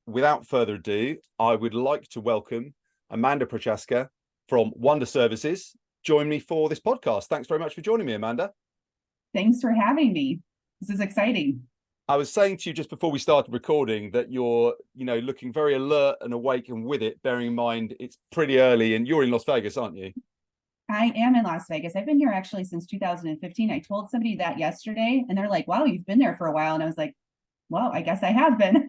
without further ado, I would like to welcome Amanda Prochaska from Wonder Services. Join me for this podcast. Thanks very much for joining me, Amanda. Thanks for having me. This is exciting. I was saying to you just before we started recording that you're, looking very alert and awake, and with it, bearing in mind it's pretty early and you're in Las Vegas, aren't you? I am in Las Vegas. I've been here actually since 2015. I told somebody that yesterday and they're like, wow, you've been there for a while. And I was like, well, I guess I have been.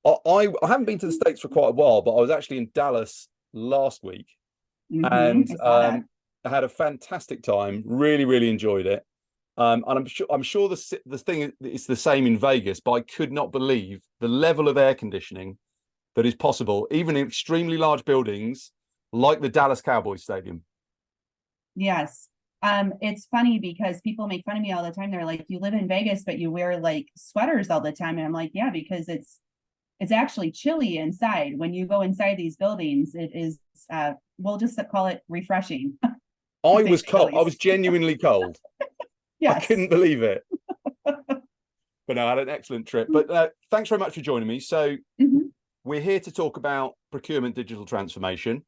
I haven't been to the States for quite a while, but I was actually in Dallas last week. And I had a fantastic time. Really, really enjoyed it. And I'm sure the thing is the same in Vegas, but I could not believe the level of air conditioning that is possible, even in extremely large buildings like the Dallas Cowboys Stadium. Yes. It's funny because people make fun of me all the time. They're like, you live in Vegas, but you wear like sweaters all the time. And I'm like, yeah, because it's actually chilly inside. When you go inside these buildings, it is, we'll just call it refreshing. I was cold. I was genuinely cold. Yes. I couldn't believe it. But no, I had an excellent trip. But thanks very much for joining me. So we're here to talk about procurement digital transformation.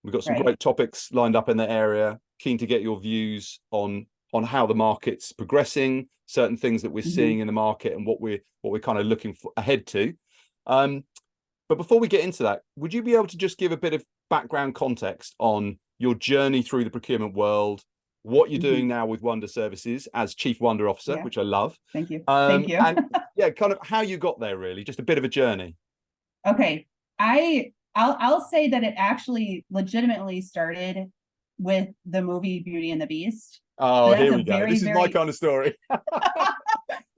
We've got some great topics lined up in the area. Keen to get your views on how the market's progressing, certain things that we're seeing in the market, and what we're kind of looking ahead to. But before we get into that, would you be able to just give a bit of background context on your journey through the procurement world, what you're doing now with Wonder Services as Chief Wonder Officer, which I love. Thank you. Thank you. And kind of how you got there, really, just a bit of a journey. Okay. I'll say that it actually legitimately started with the movie Beauty and the Beast. Oh, here we go. This is my kind of story.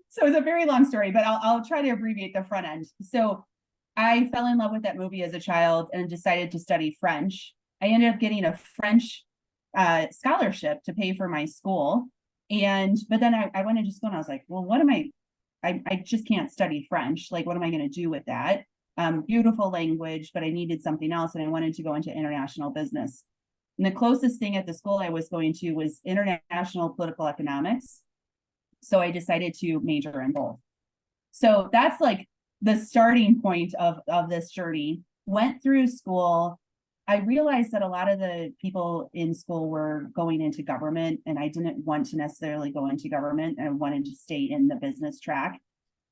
So it's a very long story, but I'll try to abbreviate the front end. So I fell in love with that movie as a child and decided to study French. I ended up getting a French scholarship to pay for my school. But then I went into school and I was like, well, I just can't study French. Like, what am I going to do with that? Beautiful language, but I needed something else. And I wanted to go into international business. And the closest thing at the school I was going to was international political economics. So I decided to major in both. So that's like the starting point of this journey. Went through school. I realized that a lot of the people in school were going into government, and I didn't want to necessarily go into government. I wanted to stay in the business track.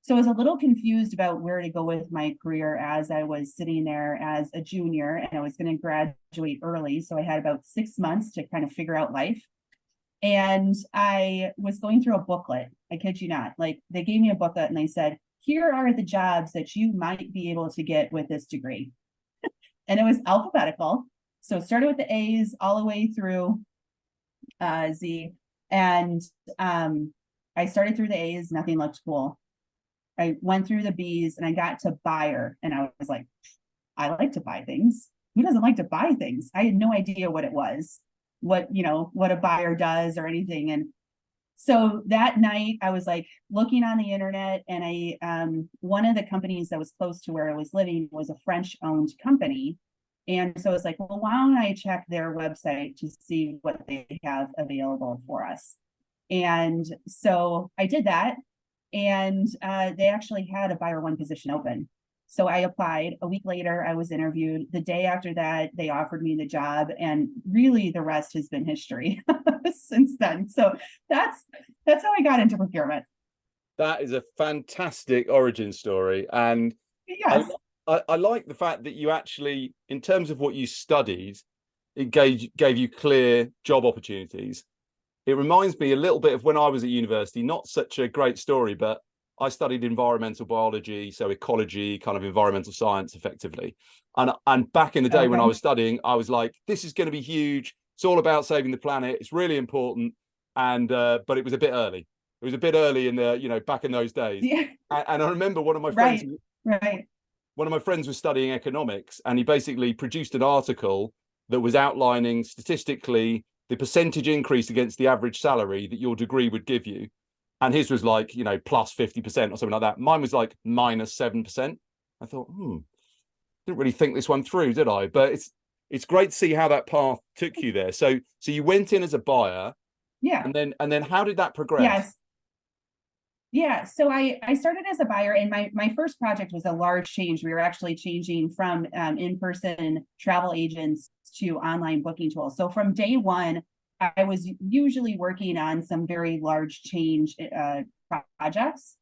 So I was a little confused about where to go with my career as I was sitting there as a junior, and I was going to graduate early. So I had about 6 months to kind of figure out life. And I was going through a booklet. I kid you not. Like, they gave me a booklet and they said, here are the jobs that you might be able to get with this degree. And it was alphabetical. So it started with the A's all the way through Z. And I started through the A's, nothing looked cool. I went through the B's and I got to buyer. And I was like, I like to buy things. Who doesn't like to buy things? I had no idea what it was, what a buyer does or anything. And so that night I was like looking on the internet, and one of the companies that was close to where I was living was a French owned company. And so I was like, well, why don't I check their website to see what they have available for us? And so I did that. And they actually had a buyer one position open. So I applied. A week later, I was interviewed. The day after that, they offered me the job. And really, the rest has been history since then. So that's how I got into procurement. That is a fantastic origin story. And yes. I like the fact that you actually, in terms of what you studied, it gave you clear job opportunities. It reminds me a little bit of when I was at university. Not such a great story, but I studied environmental biology, so ecology, kind of environmental science, effectively. And back in the day when I was studying, I was like, this is going to be huge. It's all about saving the planet. It's really important. And but it was a bit early. It was a bit early in the back in those days. Yeah. And I remember one of my friends. Right. One of my friends was studying economics, and he basically produced an article that was outlining statistically the percentage increase against the average salary that your degree would give you. And his was like, plus 50% or something like that. Mine was like minus 7%. I thought, didn't really think this one through, did I? But it's great to see how that path took you there. So you went in as a buyer. Yeah. And then how did that progress? Yes. Yeah, so I started as a buyer, and my first project was a large change. We were actually changing from in-person travel agents to online booking tools. So from day one, I was usually working on some very large change projects.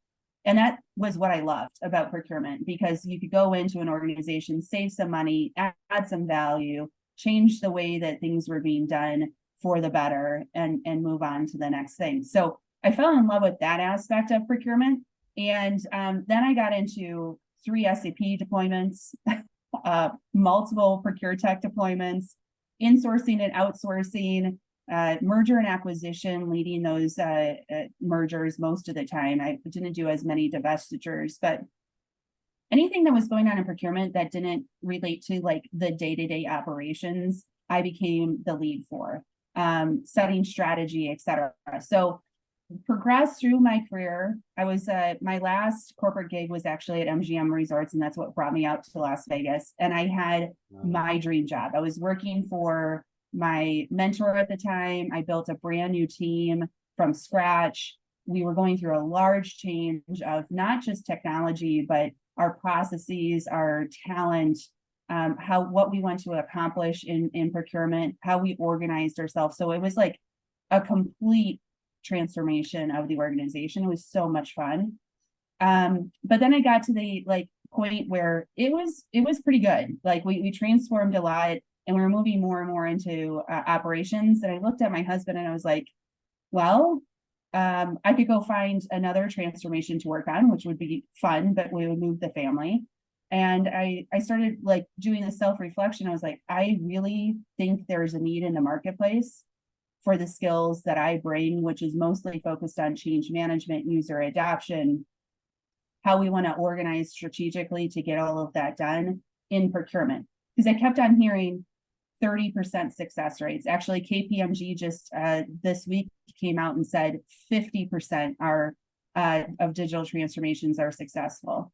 And that was what I loved about procurement, because you could go into an organization, save some money, add some value, change the way that things were being done for the better, and move on to the next thing. So I fell in love with that aspect of procurement. And then I got into 3 SAP deployments, multiple Procure Tech deployments, insourcing and outsourcing, merger and acquisition, leading those mergers most of the time. I didn't do as many divestitures, but anything that was going on in procurement that didn't relate to like the day-to-day operations, I became the lead for, setting strategy, etc. So progressed through my career. I was my last corporate gig was actually at MGM Resorts, and that's what brought me out to Las Vegas. And I had my dream job. I was working for my mentor at the time. I built a brand new team from scratch. We were going through a large change of not just technology, but our processes, our talent, what we want to accomplish in procurement, how we organized ourselves. So it was like a complete transformation of the organization. It was so much fun. But then I got to the point where it was pretty good. Like we transformed a lot, and we were moving more and more into operations. And I looked at my husband and I was like, well, I could go find another transformation to work on, which would be fun, but we would move the family. And I started like doing the self-reflection. I was like, I really think there's a need in the marketplace for the skills that I bring, which is mostly focused on change management, user adoption, how we want to organize strategically to get all of that done in procurement. Because I kept on hearing 30% success rates. Actually, KPMG just this week came out and said 50% of digital transformations are successful.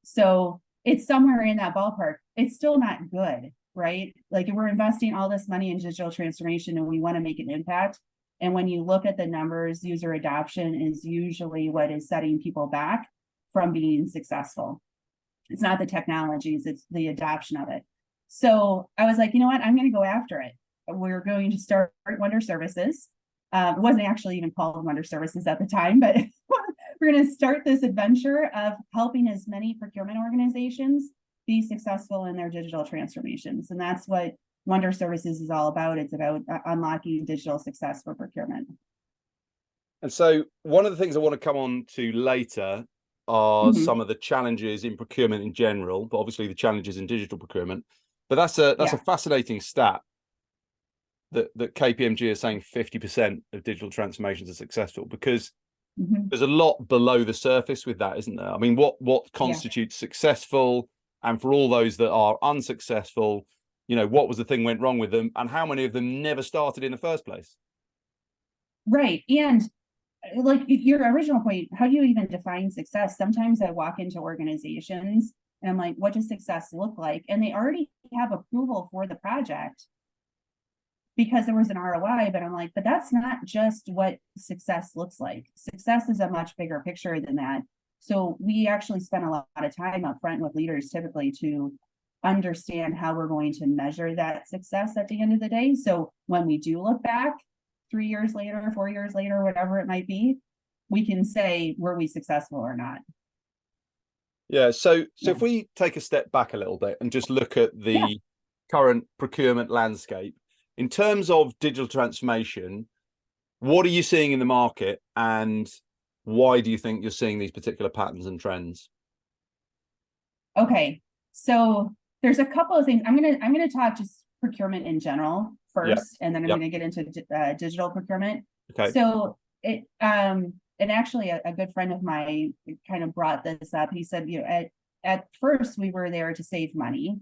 So it's somewhere in that ballpark. It's still not good, right? Like we're investing all this money in digital transformation and we want to make an impact. And when you look at the numbers, user adoption is usually what is setting people back from being successful. It's not the technologies, it's the adoption of it. So I was like, you know what, I'm going to go after it. We're going to start Wonder Services. It wasn't actually even called Wonder Services at the time, but we're going to start this adventure of helping as many procurement organizations be successful in their digital transformations. And that's what Wonder Services is all about. It's about unlocking digital success for procurement. And so one of the things I want to come on to later are some of the challenges in procurement in general, but obviously the challenges in digital procurement. But that's a fascinating stat that KPMG is saying 50% of digital transformations are successful, because there's a lot below the surface with that, isn't there? I mean, what constitutes successful? And for all those that are unsuccessful, you know, what was the thing went wrong with them, and how many of them never started in the first place? Right. And like your original point, how do you even define success? Sometimes I walk into organizations and I'm like, what does success look like? And they already have approval for the project because there was an ROI, but I'm like, but that's not just what success looks like. Success is a much bigger picture than that. So we actually spend a lot of time up front with leaders typically to understand how we're going to measure that success at the end of the day. So when we do look back 3 years later, 4 years later, whatever it might be, we can say, were we successful or not? Yeah. So if we take a step back a little bit and just look at the current procurement landscape, in terms of digital transformation, what are you seeing in the market, and why do you think you're seeing these particular patterns and trends? Okay, so there's a couple of things. I'm gonna talk just procurement in general first, and then I'm gonna get into digital procurement. Okay. So it and actually a good friend of mine kind of brought this up. He said, you know, at first we were there to save money,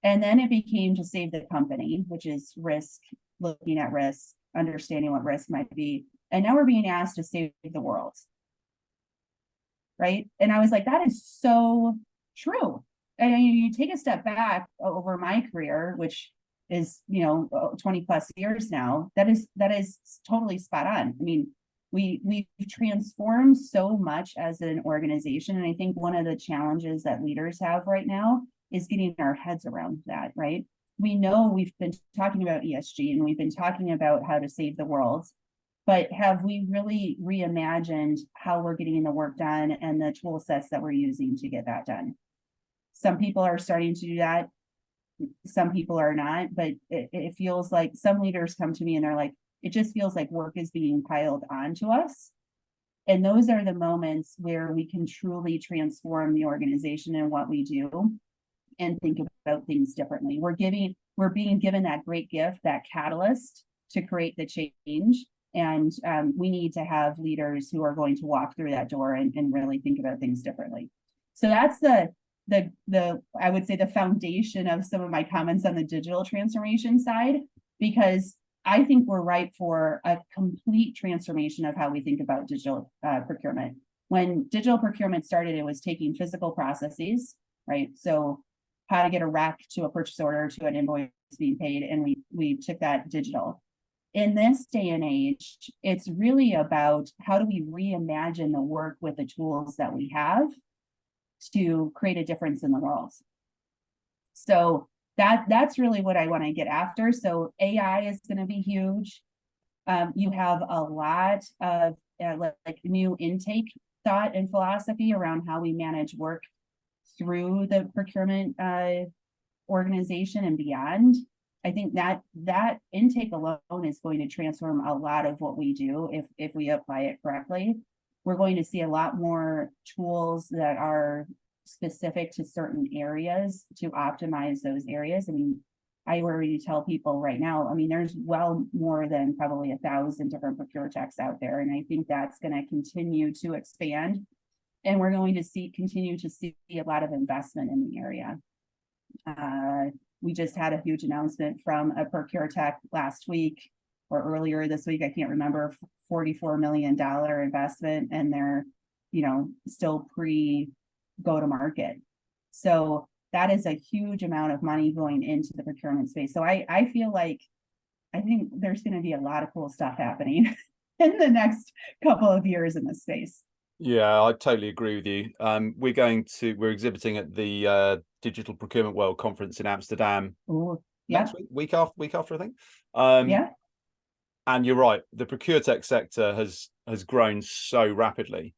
and then it became to save the company, which is risk, looking at risk, understanding what risk might be. And now we're being asked to save the world. Right. And I was like, that is so true. And you take a step back over my career, which is, you know, 20 plus years now, that is totally spot on. I mean, we've transformed so much as an organization. And I think one of the challenges that leaders have right now is getting our heads around that, right? We know we've been talking about ESG and we've been talking about how to save the world, but have we really reimagined how we're getting the work done and the tool sets that we're using to get that done? Some people are starting to do that. Some people are not, but it feels like some leaders come to me and they're like, it just feels like work is being piled onto us. And those are the moments where we can truly transform the organization and what we do and think about things differently. We're being given that great gift, that catalyst to create the change. And we need to have leaders who are going to walk through that door and really think about things differently. So that's the I would say the foundation of some of my comments on the digital transformation side, because I think we're ripe for a complete transformation of how we think about digital procurement. When digital procurement started, it was taking physical processes, right? So how to get a rec to a purchase order to an invoice being paid, and we took that digital. In this day and age, it's really about how do we reimagine the work with the tools that we have to create a difference in the world. So that's really what I want to get after. So AI is going to be huge. You have a lot of like new intake thought and philosophy around how we manage work through the procurement organization and beyond. I think that intake alone is going to transform a lot of what we do if we apply it correctly. We're going to see a lot more tools that are specific to certain areas to optimize those areas. I mean, I already tell people right now, I mean, there's well more than probably 1,000 different procure techs out there. And I think that's going to continue to expand. And we're going to continue to see a lot of investment in the area. We just had a huge announcement from a procure tech last week or earlier this week, I can't remember, $44 million investment, and they're, still go to market. So that is a huge amount of money going into the procurement space. So I feel like, I think there's going to be a lot of cool stuff happening in the next couple of years in this space. Yeah, I totally agree with you. We're exhibiting at the Digital Procurement World Conference in Amsterdam. Ooh, next week after, I think. Yeah. And you're right, the procure tech sector has grown so rapidly.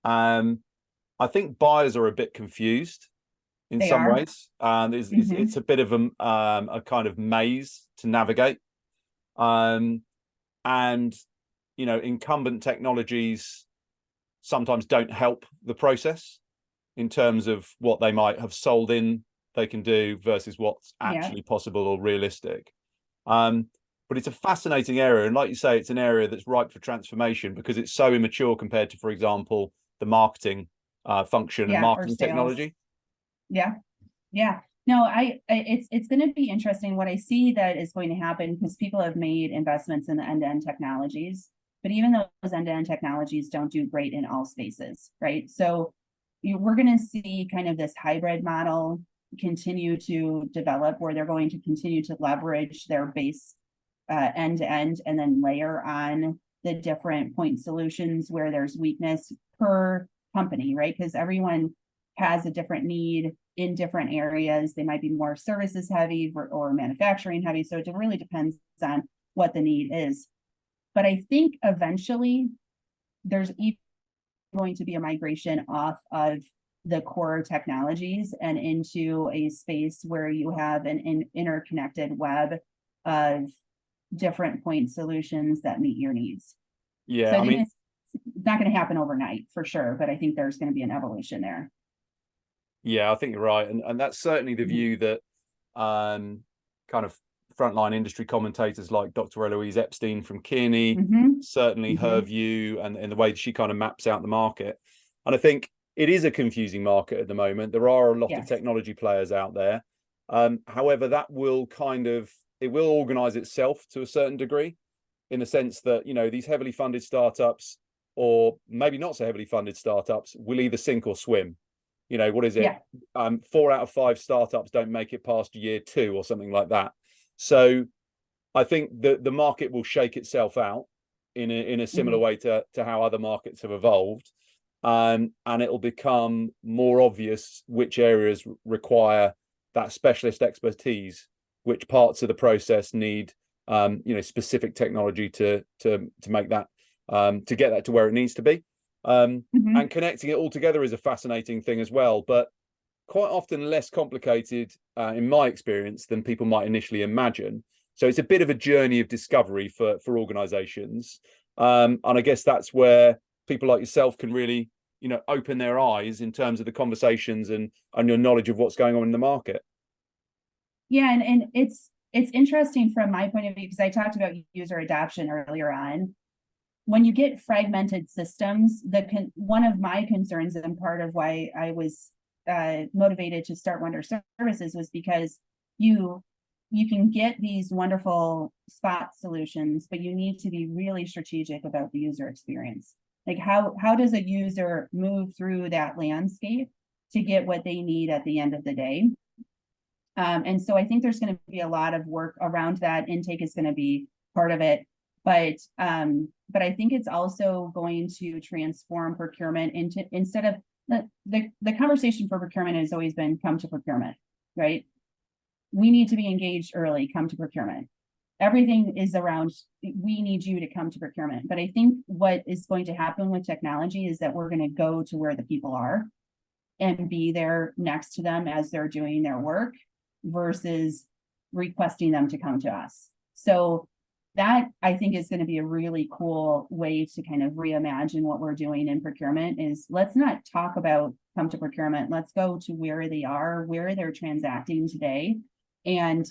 I think buyers are a bit confused in some ways, and it's a bit of a kind of maze to navigate. And incumbent technologies sometimes don't help the process in terms of what they might have sold in they can do versus what's actually possible or realistic. But it's a fascinating area, and like you say, it's an area that's ripe for transformation because it's so immature compared to, for example, the marketing function and marketing technology. No, it's going to be interesting. What I see that is going to happen, because people have made investments in the end-to-end technologies, but even those end-to-end technologies don't do great in all spaces, right? So we're going to see kind of this hybrid model continue to develop, where they're going to continue to leverage their base end-to-end and then layer on the different point solutions where there's weakness per company, right? Because everyone has a different need in different areas. They might be more services heavy or manufacturing heavy. So it really depends on what the need is. But I think eventually there's going to be a migration off of the core technologies and into a space where you have an interconnected web of different point solutions that meet your needs. Yeah, so I mean, it's not going to happen overnight for sure, but I think there's going to be an evolution there. Yeah, I think you're right, and that's certainly the view that kind of frontline industry commentators like Dr. Eloise Epstein from Kearney, certainly her view and the way she kind of maps out the market. And I think it is a confusing market at the moment. There are a lot of technology players out there. However, that will it will organize itself to a certain degree, in the sense that, these heavily funded startups, or maybe not so heavily funded startups, will either sink or swim. What is it? 4 out of 5 startups don't make it past year 2 or something like that. So I think the market will shake itself out in a similar way to how other markets have evolved. And it'll become more obvious which areas require that specialist expertise, which parts of the process need specific technology to make that to get that to where it needs to be. And connecting it all together is a fascinating thing as well, but quite often less complicated in my experience than people might initially imagine. So it's a bit of a journey of discovery for organizations. And I guess that's where people like yourself can really, open their eyes in terms of the conversations and your knowledge of what's going on in the market. Yeah, and it's interesting from my point of view, because I talked about user adoption earlier on. When you get fragmented systems, one of my concerns and part of why I was motivated to start Wonder Services was because you can get these wonderful spot solutions, but you need to be really strategic about the user experience. Like how does a user move through that landscape to get what they need at the end of the day? And so I think there's going to be a lot of work around that. Intake is going to be part of it, but I think it's also going to transform procurement into, instead of the conversation for procurement has always been come to procurement, right? We need to be engaged early, come to procurement. Everything is around, we need you to come to procurement. But I think what is going to happen with technology is that we're going to go to where the people are and be there next to them as they're doing their work versus requesting them to come to us. So that I think is going to be a really cool way to kind of reimagine what we're doing in procurement is let's not talk about come to procurement. Let's go to where they are, where they're transacting today, and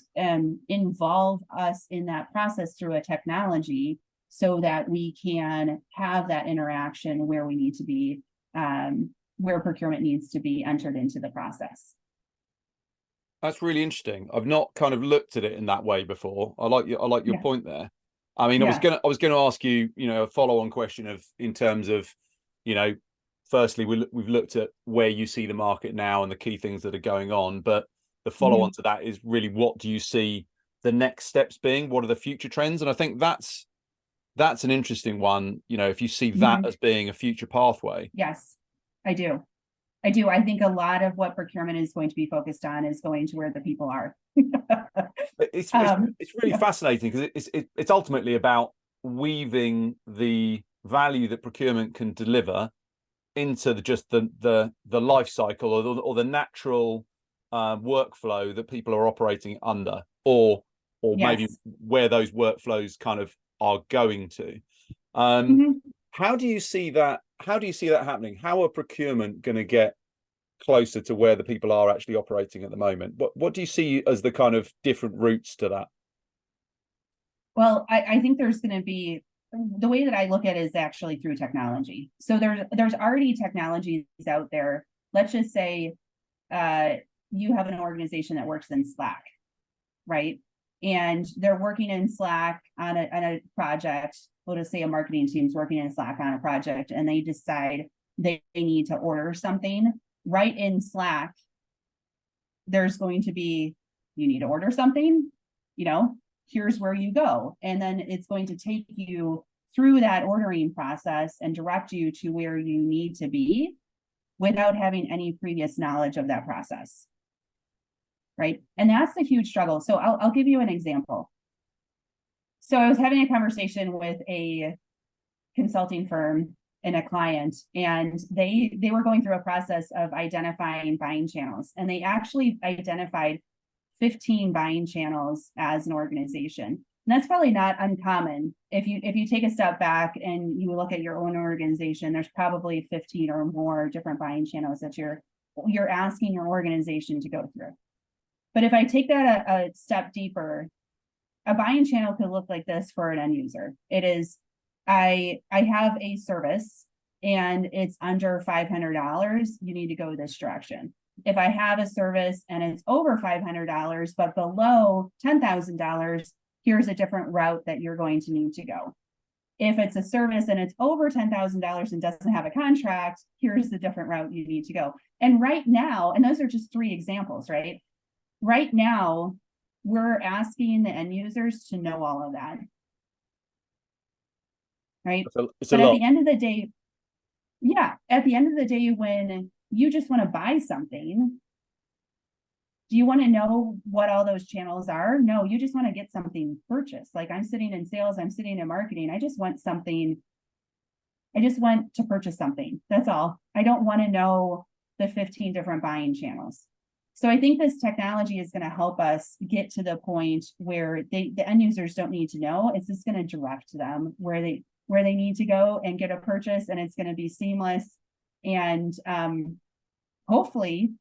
involve us in that process through a technology so that we can have that interaction where we need to be, where procurement needs to be entered into the process. That's really interesting. I've not kind of looked at it in that way before. I like your point there. I mean, I was gonna ask you, a follow-on question of in terms of, firstly, we've looked at where you see the market now and the key things that are going on, but the follow-on to that is really what do you see the next steps being? What are the future trends? And I think that's an interesting one, if you see that as being a future pathway. Yes, I do. I think a lot of what procurement is going to be focused on is going to where the people are. It's really fascinating because it's ultimately about weaving the value that procurement can deliver into the life cycle or the natural workflow that people are operating under, or maybe where those workflows kind of are going to. How do you see that? How do you see that happening? How are procurement going to get closer to where the people are actually operating at the moment? What do you see as the kind of different routes to that? Well, I think there's going to be, the way that I look at it is actually through technology. So there's already technologies out there. Let's just say you have an organization that works in Slack, right? And they're working in Slack on a project. We'll just say a marketing team's working in Slack on a project, and they decide they need to order something. Right in Slack, there's going to be, you need to order something, here's where you go. And then it's going to take you through that ordering process and direct you to where you need to be without having any previous knowledge of that process. Right. And that's the huge struggle. So I'll give you an example. So I was having a conversation with a consulting firm and a client, and they were going through a process of identifying buying channels, and they actually identified 15 buying channels as an organization. And that's probably not uncommon. If you take a step back and you look at your own organization, there's probably 15 or more different buying channels that you're asking your organization to go through. But if I take that a step deeper, a buying channel could look like this for an end user. It is, I have a service and it's under $500, you need to go this direction. If I have a service and it's over $500, but below $10,000, here's a different route that you're going to need to go. If it's a service and it's over $10,000 and doesn't have a contract, here's the different route you need to go. And right now, and those are just 3 examples, right? Right now, we're asking the end users to know all of that. right? It's But a at lot. the end of the day, at the end of the day, when you just want to buy something, do you want to know what all those channels are? No, you just want to get something purchased. Like I'm sitting in sales, I'm sitting in marketing. I just want something. I just want to purchase something. That's all. I don't want to know the 15 different buying channels. So I think this technology is going to help us get to the point where the end users don't need to know. It's just going to direct them where they need to go and get a purchase, and it's going to be seamless, and hopefully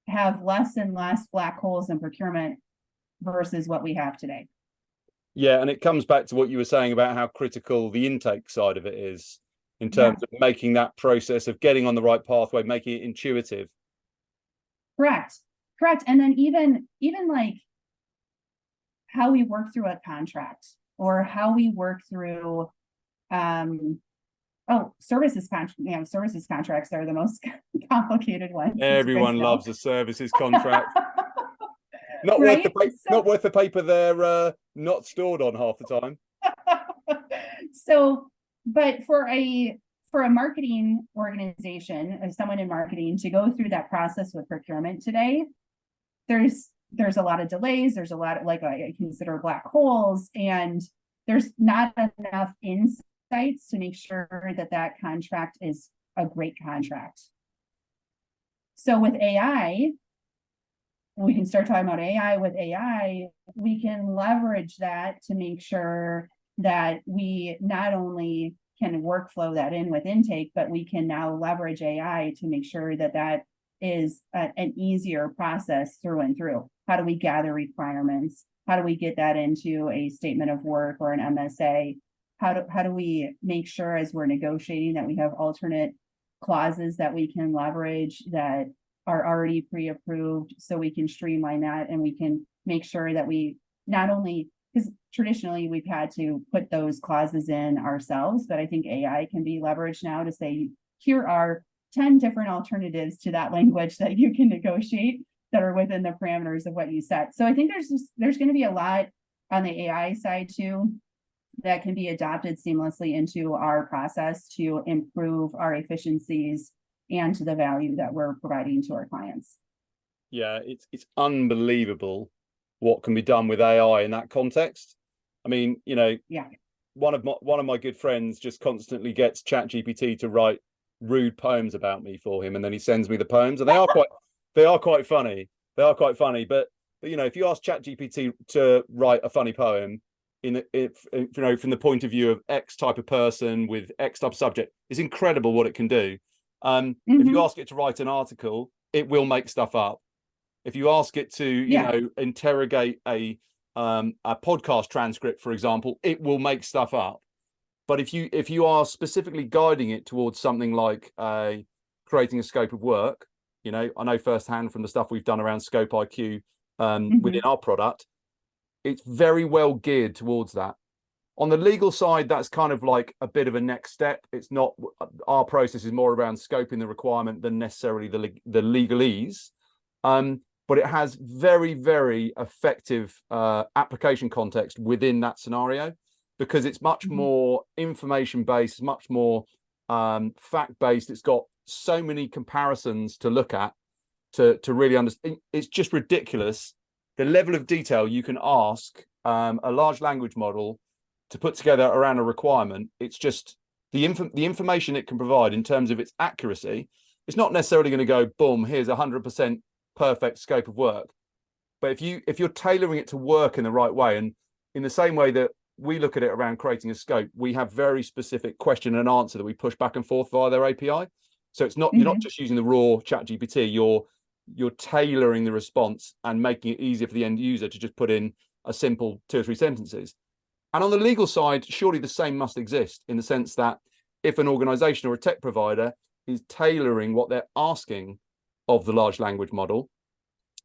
have less and less black holes in procurement versus what we have today. Yeah, and it comes back to what you were saying about how critical the intake side of it is in terms of making that process of getting on the right pathway, making it intuitive. Correct. And then even like how we work through a contract, or how we work through services contracts are the most complicated ones. Everyone loves a services contract. Not right? Not worth the paper they're not stored on half the time. So, but for a marketing organization, as someone in marketing, to go through that process with procurement today, there's a lot of delays. There's a lot of, like, I consider black holes, and there's not enough insights to make sure that contract is a great contract. So with AI, we can start talking about AI. With AI, we can leverage that to make sure that we not only can workflow that in with intake, but we can now leverage AI to make sure that is an easier process through and through. How do we gather requirements? How do we get that into a statement of work or an MSA? How do we make sure, as we're negotiating, that we have alternate clauses that we can leverage that are already pre-approved, so we can streamline that, and we can make sure that we not only, because traditionally we've had to put those clauses in ourselves, but I think AI can be leveraged now to say, here are 10 different alternatives to that language that you can negotiate that are within the parameters of what you set. So I think there's going to be a lot on the AI side too that can be adopted seamlessly into our process to improve our efficiencies and to the value that we're providing to our clients. Yeah, it's unbelievable what can be done with AI in that context. I mean, one of my good friends just constantly gets ChatGPT to write rude poems about me for him, and then he sends me the poems, and they are quite funny. They are quite funny, but if you ask ChatGPT to write a funny poem from the point of view of X type of person with X type of subject, it's incredible what it can do. If you ask it to write an article, it will make stuff up. If you ask it to, interrogate a podcast transcript, for example, it will make stuff up. But if you are specifically guiding it towards something like creating a scope of work, I know firsthand from the stuff we've done around Scope IQ within our product, it's very well geared towards that. On the legal side, that's kind of like a bit of a next step. It's not, our process is more around scoping the requirement than necessarily the legalese. But it has very, very effective application context within that scenario, because it's much more information-based, much more fact-based. It's got so many comparisons to look at to really understand. It's just ridiculous the level of detail you can ask a large language model to put together around a requirement. It's just the information it can provide in terms of its accuracy. It's not necessarily going to go, boom, here's 100% perfect scope of work. But if you're tailoring it to work in the right way, and in the same way that we look at it around creating a scope, we have very specific question and answer that we push back and forth via their API. So it's not, you're not just using the raw ChatGPT, you're tailoring the response and making it easier for the end user to just put in a simple 2 or 3 sentences. And on the legal side, surely the same must exist, in the sense that if an organization or a tech provider is tailoring what they're asking of the large language model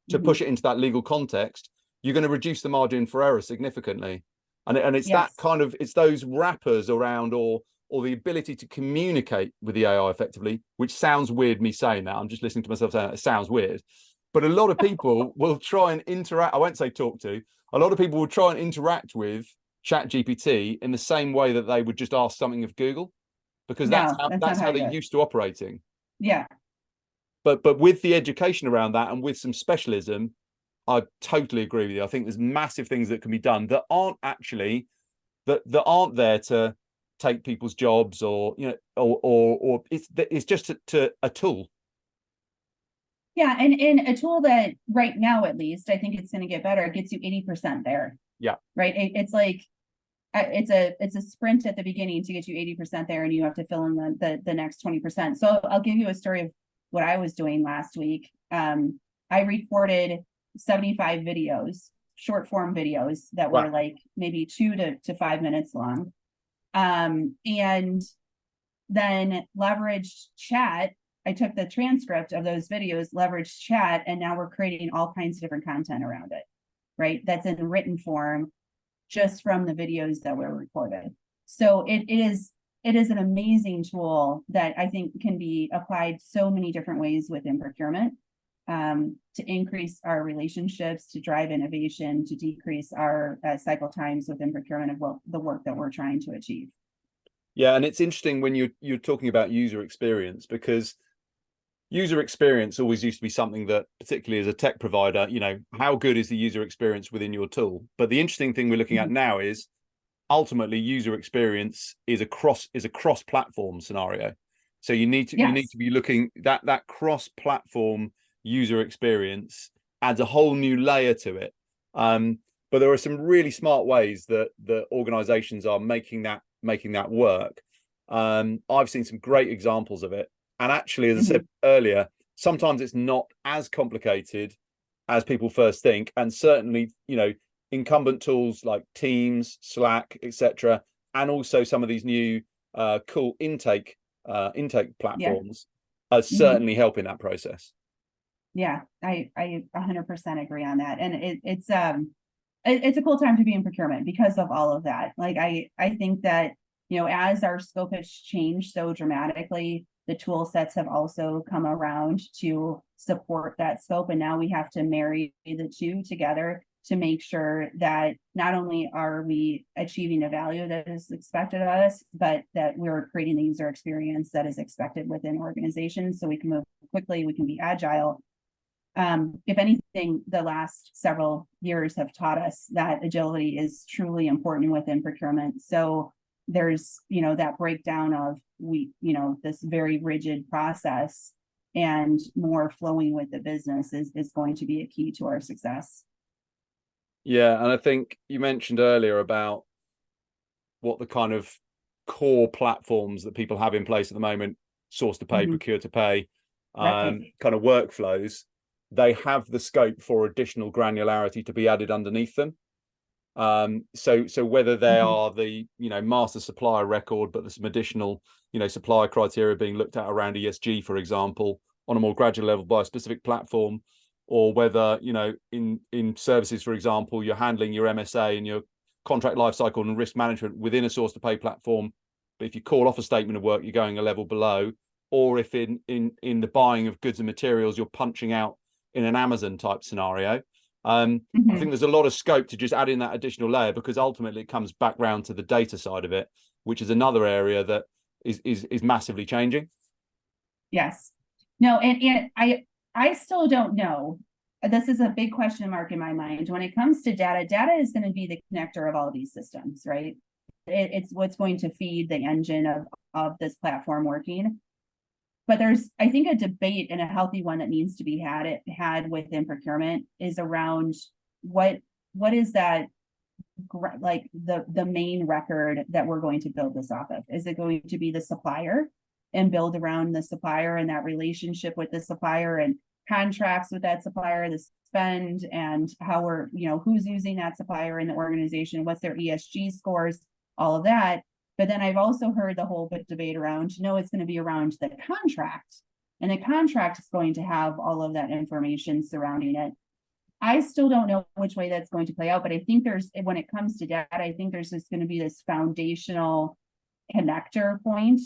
to push it into that legal context, you're going to reduce the margin for error significantly. And it's that kind of, it's those wrappers around, or the ability to communicate with the AI effectively, which sounds weird me saying that. I'm just listening to myself saying that. It sounds weird. But a lot of people will try and interact, I won't say talk to, a lot of people will try and interact with ChatGPT in the same way that they would just ask something of Google, because No, that's not how I do they're it. used to operating. Yeah. But with the education around that and with some specialism, I totally agree with you. I think there's massive things that can be done that aren't actually that aren't there to take people's jobs, or or it's just a tool. Yeah, and a tool that right now, at least, I think it's going to get better. It gets you 80% there. Yeah. Right. It's like it's a sprint at the beginning to get you 80% there, and you have to fill in the next 20%. So I'll give you a story of what I was doing last week. I recorded 75 videos, short form videos that were like maybe 2 to 5 minutes long. And then leveraged chat. I took the transcript of those videos, leveraged chat, and now we're creating all kinds of different content around it, right? That's in written form, just from the videos that were recorded. So it is an amazing tool that I think can be applied so many different ways within procurement, to increase our relationships, to drive innovation, to decrease our cycle times within procurement of the work that we're trying to achieve. Yeah, and it's interesting when you're talking about user experience, because user experience always used to be something that, particularly as a tech provider, how good is the user experience within your tool? But the interesting thing we're looking at now is ultimately user experience is a cross platform scenario. So you need to be looking that cross platform user experience adds a whole new layer to it. But there are some really smart ways that organizations are making that work. I've seen some great examples of it. And actually, as I said earlier, sometimes it's not as complicated as people first think. And certainly, incumbent tools like Teams, Slack, etc., and also some of these new cool intake platforms are certainly helping that process. Yeah, I 100% agree on that. And it's a cool time to be in procurement because of all of that. Like I think that, as our scope has changed so dramatically, the tool sets have also come around to support that scope. And now we have to marry the two together to make sure that not only are we achieving a value that is expected of us, but that we're creating the user experience that is expected within organizations, so we can move quickly, we can be agile. If anything, the last several years have taught us that agility is truly important within procurement. So there's, that breakdown of this very rigid process, and more flowing with the business is going to be a key to our success. Yeah, and I think you mentioned earlier about what the kind of core platforms that people have in place at the moment, source to pay, procure to pay, kind of workflows, they have the scope for additional granularity to be added underneath them. So whether they are the master supplier record, but there's some additional supplier criteria being looked at around ESG, for example, on a more gradual level by a specific platform, or whether in services, for example, you're handling your MSA and your contract lifecycle and risk management within a source to pay platform, but if you call off a statement of work, you're going a level below. Or if in the buying of goods and materials, you're punching out in an Amazon type scenario. I think there's a lot of scope to just add in that additional layer, because ultimately it comes back round to the data side of it, which is another area that is massively changing. Yes. No, and I still don't know. This is a big question mark in my mind. When it comes to data is going to be the connector of all of these systems, right? It's what's going to feed the engine of this platform working. But there's, I think, a debate, and a healthy one, that needs to be had within procurement, is around what is that, like the main record that we're going to build this off of. Is it going to be the supplier and build around the supplier and that relationship with the supplier and contracts with that supplier, the spend, and how we're, who's using that supplier in the organization, what's their ESG scores, all of that. But then I've also heard the whole debate around, no, it's going to be around the contract, and the contract is going to have all of that information surrounding it. I still don't know which way that's going to play out, but I think when it comes to data, I think there's just going to be this foundational connector point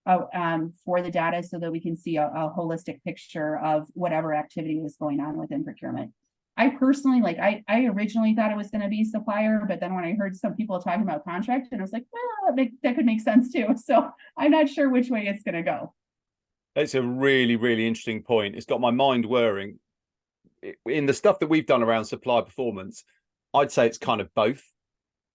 for the data, so that we can see a holistic picture of whatever activity is going on within procurement. I personally, like, I originally thought it was going to be supplier, but then when I heard some people talking about contract, and I was like, well, that could make sense too. So I'm not sure which way it's going to go. It's a really, really interesting point. It's got my mind whirring. In the stuff that we've done around supply performance, I'd say it's kind of both.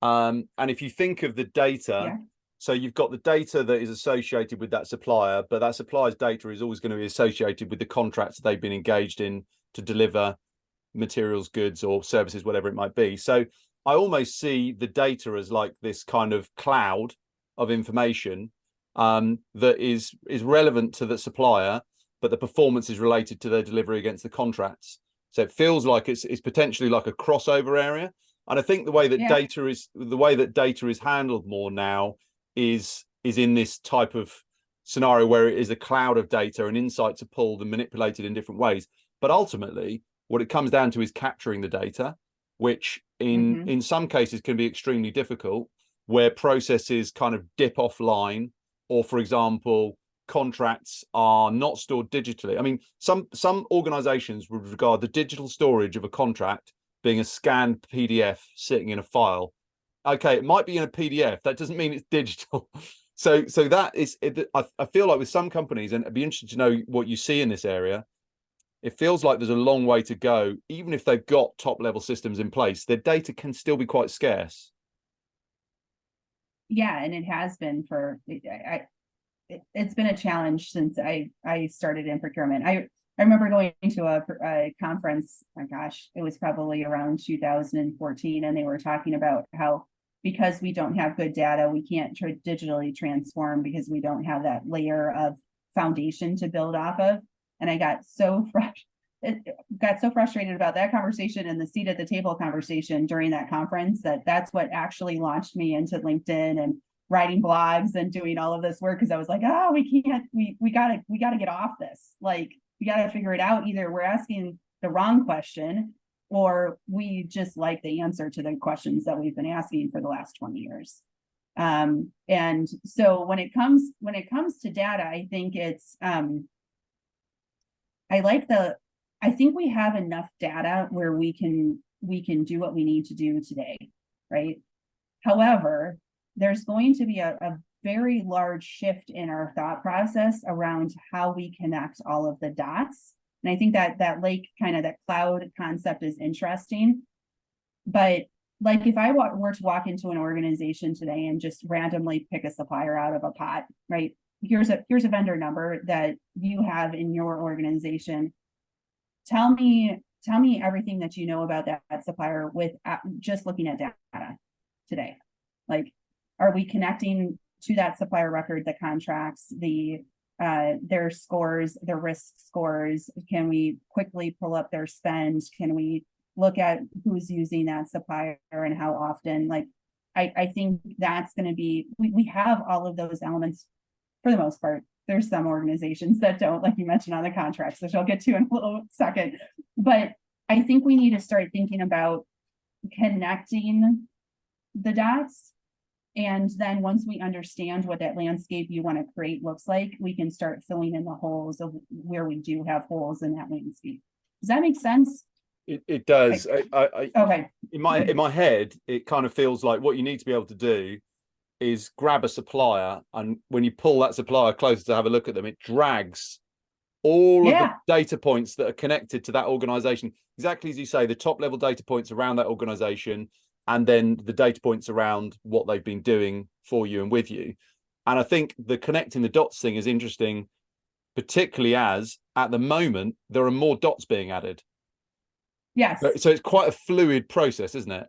And if you think of the data, Yeah. so you've got the data that is associated with that supplier, but that supplier's data is always going to be associated with the contracts they've been engaged in to deliver materials, goods, or services, whatever it might be. So I almost see the data as like this kind of cloud of information that is relevant to the supplier, but the performance is related to their delivery against the contracts. So it feels like it's potentially like a crossover area. And I think the way that data is handled more now is in this type of scenario where it is a cloud of data and insights are pulled and manipulated in different ways. But ultimately, what it comes down to is capturing the data, which in some cases can be extremely difficult, where processes kind of dip offline, or, for example, contracts are not stored digitally. I mean, some organizations would regard the digital storage of a contract being a scanned PDF sitting in a file. Okay, it might be in a PDF. That doesn't mean it's digital. So that is it. I feel like with some companies, and I'd be interested to know what you see in this area, it feels like there's a long way to go. Even if they've got top level systems in place, their data can still be quite scarce. Yeah, and it has been it's been a challenge since I started in procurement. I remember going to a conference, my gosh, it was probably around 2014, and they were talking about how, because we don't have good data, we can't digitally transform because we don't have that layer of foundation to build off of. And I got so frustrated about that conversation and the seat at the table conversation during that conference that's what actually launched me into LinkedIn and writing blogs and doing all of this work, because I was like, oh, we gotta get off this. Like, we gotta figure it out. Either we're asking the wrong question, or we just like the answer to the questions that we've been asking for the last 20 years. And so when it comes to data, I think it's I think we have enough data where we can do what we need to do today, right? However, there's going to be a very large shift in our thought process around how we connect all of the dots. And I think that that cloud concept is interesting. But like, if I were to walk into an organization today and just randomly pick a supplier out of a pot, right? Here's a vendor number that you have in your organization. Tell me everything that you know about that supplier with just looking at data today. Like, are we connecting to that supplier record the contracts, their scores, their risk scores? Can we quickly pull up their spend? Can we look at who's using that supplier and how often? Like, I think that's going to be, we have all of those elements for the most part. There's some organizations that don't, like you mentioned on the contracts, which I'll get to in a little second. But I think we need to start thinking about connecting the dots. And then once we understand what that landscape you want to create looks like, we can start filling in the holes of where we do have holes in that landscape. Does that make sense? It does. Okay. In my head, it kind of feels like what you need to be able to do is grab a supplier, and when you pull that supplier closer to have a look at them, it drags all of the data points that are connected to that organization, exactly as you say, the top level data points around that organization, and then the data points around what they've been doing for you and with you. And I think the connecting the dots thing is interesting, particularly as at the moment there are more dots being added. Yes. So it's quite a fluid process, isn't it?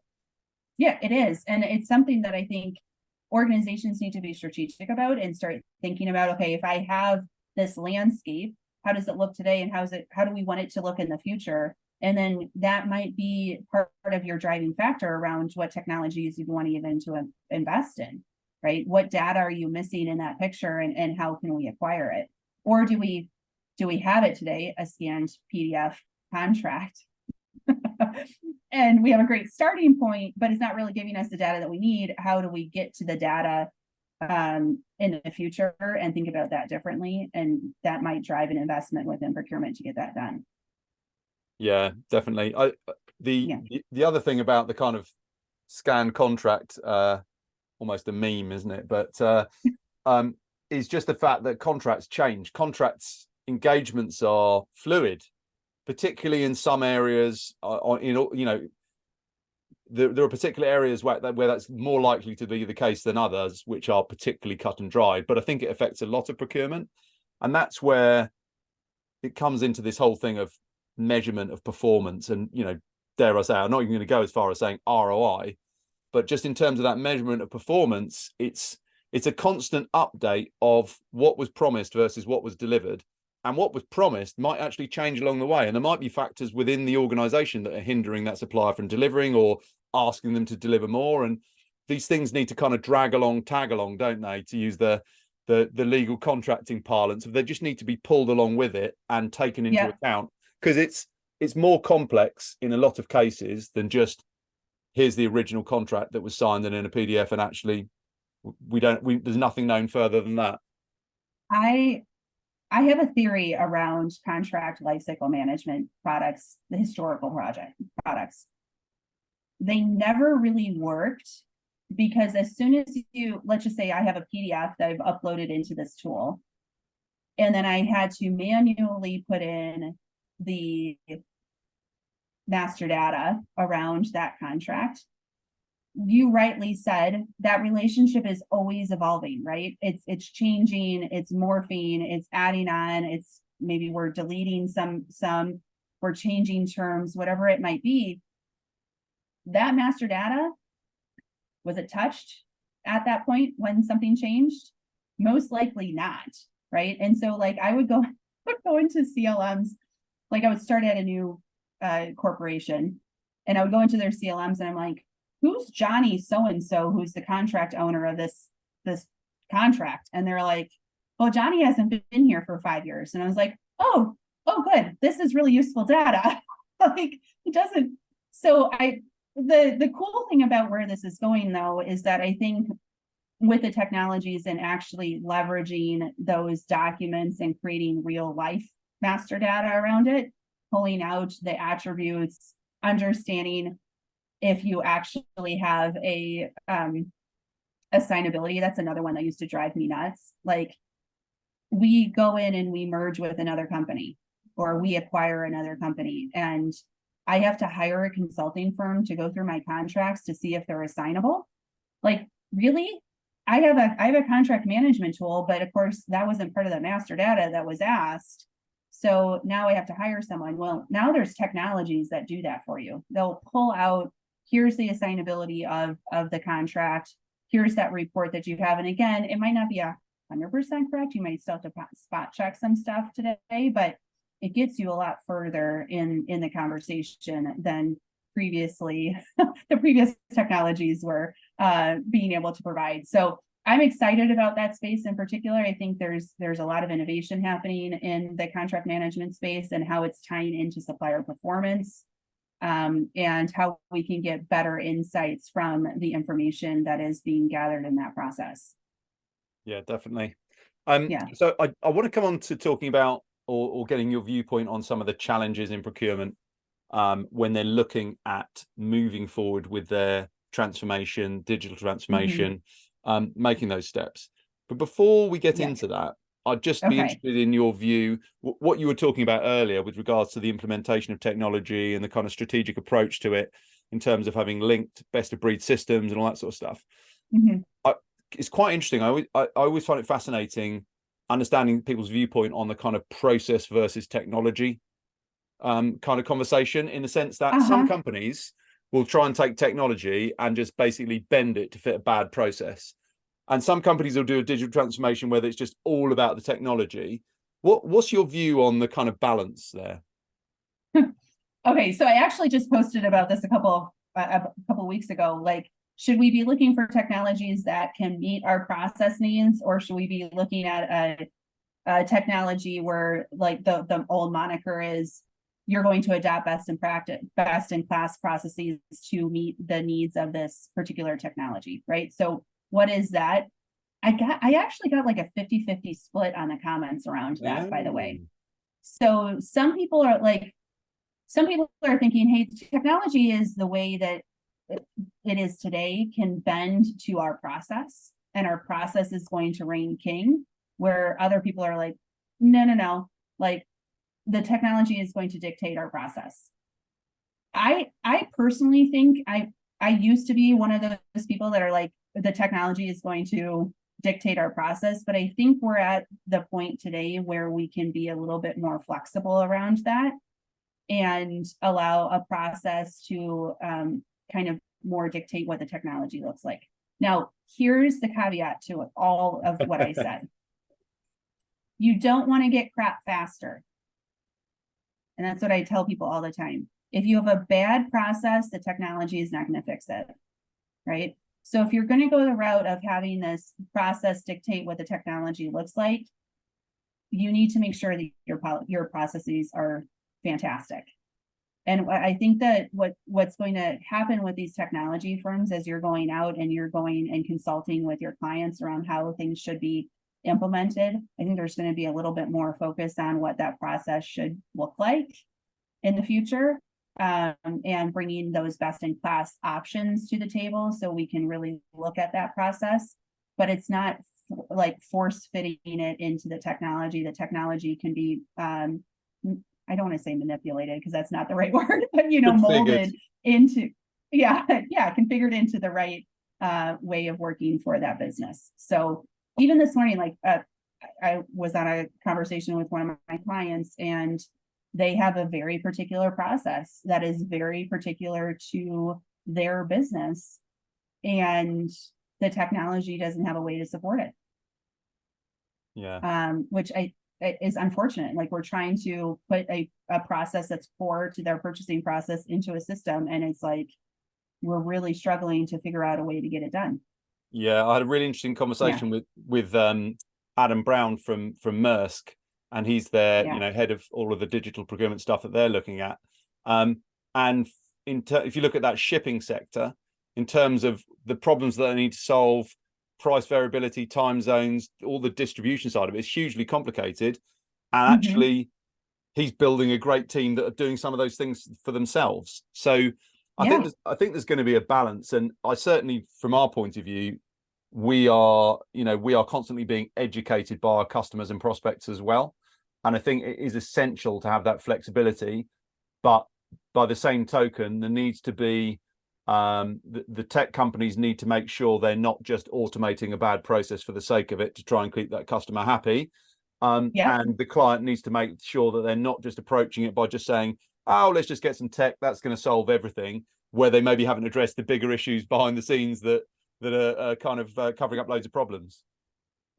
Yeah, it is. And it's something that I think organizations need to be strategic about and start thinking about, okay, if I have this landscape, how does it look today, and how do we want it to look in the future? And then that might be part of your driving factor around what technologies you want to even to invest in, right? What data are you missing in that picture, and how can we acquire it? Or do we have it today, a scanned PDF contract? And we have a great starting point, but it's not really giving us the data that we need. How do we get to the data in the future and think about that differently? And that might drive an investment within procurement to get that done. Yeah, definitely. The other thing about the kind of scanned contract, almost a meme, isn't it? But is just the fact that contracts change. Contracts engagements are fluid, particularly in some areas. There are particular areas where that's more likely to be the case than others, which are particularly cut and dried. But I think it affects a lot of procurement, and that's where it comes into this whole thing of measurement of performance. And dare I say, I'm not even going to go as far as saying ROI, but just in terms of that measurement of performance, it's a constant update of what was promised versus what was delivered. And what was promised might actually change along the way. And there might be factors within the organization that are hindering that supplier from delivering or asking them to deliver more. And these things need to kind of drag along, tag along, don't they, to use the legal contracting parlance. They just need to be pulled along with it and taken into account, because it's more complex in a lot of cases than just here's the original contract that was signed and in a PDF, and actually there's nothing known further than that. I have a theory around contract lifecycle management products, the historical products. They never really worked, because as soon as let's just say I have a PDF that I've uploaded into this tool, and then I had to manually put in the master data around that contract. You rightly said that relationship is always evolving, right? It's changing, it's morphing, it's adding on, it's maybe we're deleting some, we're changing terms, whatever it might be. That master data, was it touched at that point when something changed? Most likely not, right? And so like I would go into CLMs, like I would start at a new corporation, and I would go into their CLMs and I'm like, who's Johnny so-and-so, who's the contract owner of this contract? And they're like, well, Johnny hasn't been here for 5 years. And I was like, oh, good. This is really useful data. Like it doesn't. So the cool thing about where this is going though, is that I think with the technologies and actually leveraging those documents and creating real life master data around it, pulling out the attributes, understanding if you actually have a assignability. That's another one that used to drive me nuts. Like we go in and we merge with another company, or we acquire another company, and I have to hire a consulting firm to go through my contracts to see if they're assignable. Like, really? I have a contract management tool, but of course that wasn't part of the master data that was asked. So now I have to hire someone. Well, now there's technologies that do that for you. They'll pull out, here's the assignability of the contract. Here's that report that you have. And again, it might not be 100% correct. You might still have to spot check some stuff today, but it gets you a lot further in the conversation than previously the previous technologies were being able to provide. So I'm excited about that space in particular. I think there's a lot of innovation happening in the contract management space and how it's tying into supplier performance, and how we can get better insights from the information that is being gathered in that process. Yeah, definitely. So I want to come on to talking about or getting your viewpoint on some of the challenges in procurement when they're looking at moving forward with their transformation, digital transformation, making those steps. But before we get into that, I'd just be interested in your view, what you were talking about earlier with regards to the implementation of technology and the kind of strategic approach to it in terms of having linked best of breed systems and all that sort of stuff. It's quite interesting. I always find it fascinating understanding people's viewpoint on the kind of process versus technology kind of conversation, in the sense that some companies will try and take technology and just basically bend it to fit a bad process. And some companies will do a digital transformation where it's just all about the technology. What's your view on the kind of balance there? Okay, so I actually just posted about this a couple weeks ago. Like, should we be looking for technologies that can meet our process needs, or should we be looking at a technology where, like, the old moniker is you're going to adopt best in class processes to meet the needs of this particular technology, right? So what is that? I actually got like a 50-50 split on the comments around that, by the way. So some people are like, some people are thinking, hey, technology is the way that it is today can bend to our process, and our process is going to reign king, where other people are like, no, like the technology is going to dictate our process. I personally think I used to be one of those people that are like, the technology is going to dictate our process, but I think we're at the point today where we can be a little bit more flexible around that and allow a process to kind of more dictate what the technology looks like. Now, here's the caveat to all of what I said. You don't want to get crap faster. And that's what I tell people all the time. If you have a bad process, the technology is not going to fix it, right? So if you're going to go the route of having this process dictate what the technology looks like, you need to make sure that your processes are fantastic. And I think that what's going to happen with these technology firms as you're going out and you're going and consulting with your clients around how things should be implemented, I think there's going to be a little bit more focus on what that process should look like in the future, and bringing those best in class options to the table so we can really look at that process. But it's not like force fitting it into the technology. The technology can be, I don't want to say manipulated because that's not the right word, but molded into, configured into the right way of working for that business. So even this morning, like I was on a conversation with one of my clients, and they have a very particular process that is very particular to their business, and the technology doesn't have a way to support it. Yeah. Which is unfortunate. Like, we're trying to put a process that's core to their purchasing process into a system, and it's like we're really struggling to figure out a way to get it done. Yeah, I had a really interesting conversation with Adam Brown from Maersk, and he's their head of all of the digital procurement stuff that they're looking at. And if you look at that shipping sector, in terms of the problems that they need to solve, price variability, time zones, all the distribution side of it is hugely complicated. And actually, he's building a great team that are doing some of those things for themselves. So I think there's going to be a balance, and I certainly, from our point of view, we are constantly being educated by our customers and prospects as well. And I think it is essential to have that flexibility, but by the same token, there needs to be the tech companies need to make sure they're not just automating a bad process for the sake of it to try and keep that customer happy. And the client needs to make sure that they're not just approaching it by just saying, oh, let's just get some tech that's going to solve everything, where they maybe haven't addressed the bigger issues behind the scenes that are kind of covering up loads of problems.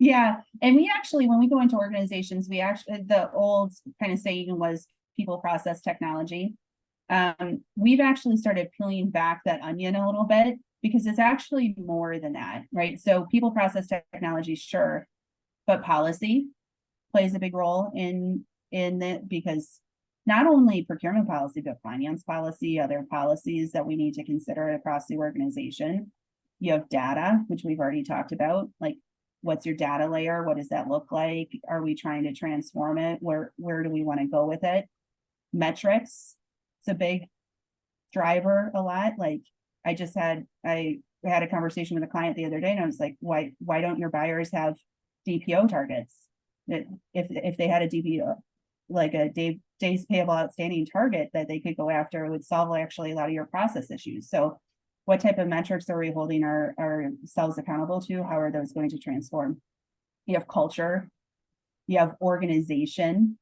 Yeah. And we actually, when we go into organizations, the old kind of saying was people, process, technology. We've actually started peeling back that onion a little bit, because it's actually more than that, right? So people, process, technology, sure, but policy plays a big role in that, because not only procurement policy, but finance policy, other policies that we need to consider across the organization. You have data, which we've already talked about. Like, what's your data layer? What does that look like? Are we trying to transform it? Where do we want to go with it? Metrics, it's a big driver a lot. Like, I had a conversation with a client the other day, and I was like, why don't your buyers have DPO targets? That if they had a DPO, like a days payable outstanding target that they could go after, it would solve actually a lot of your process issues. So what type of metrics are we holding ourselves accountable to? How are those going to transform? You have culture, you have organization,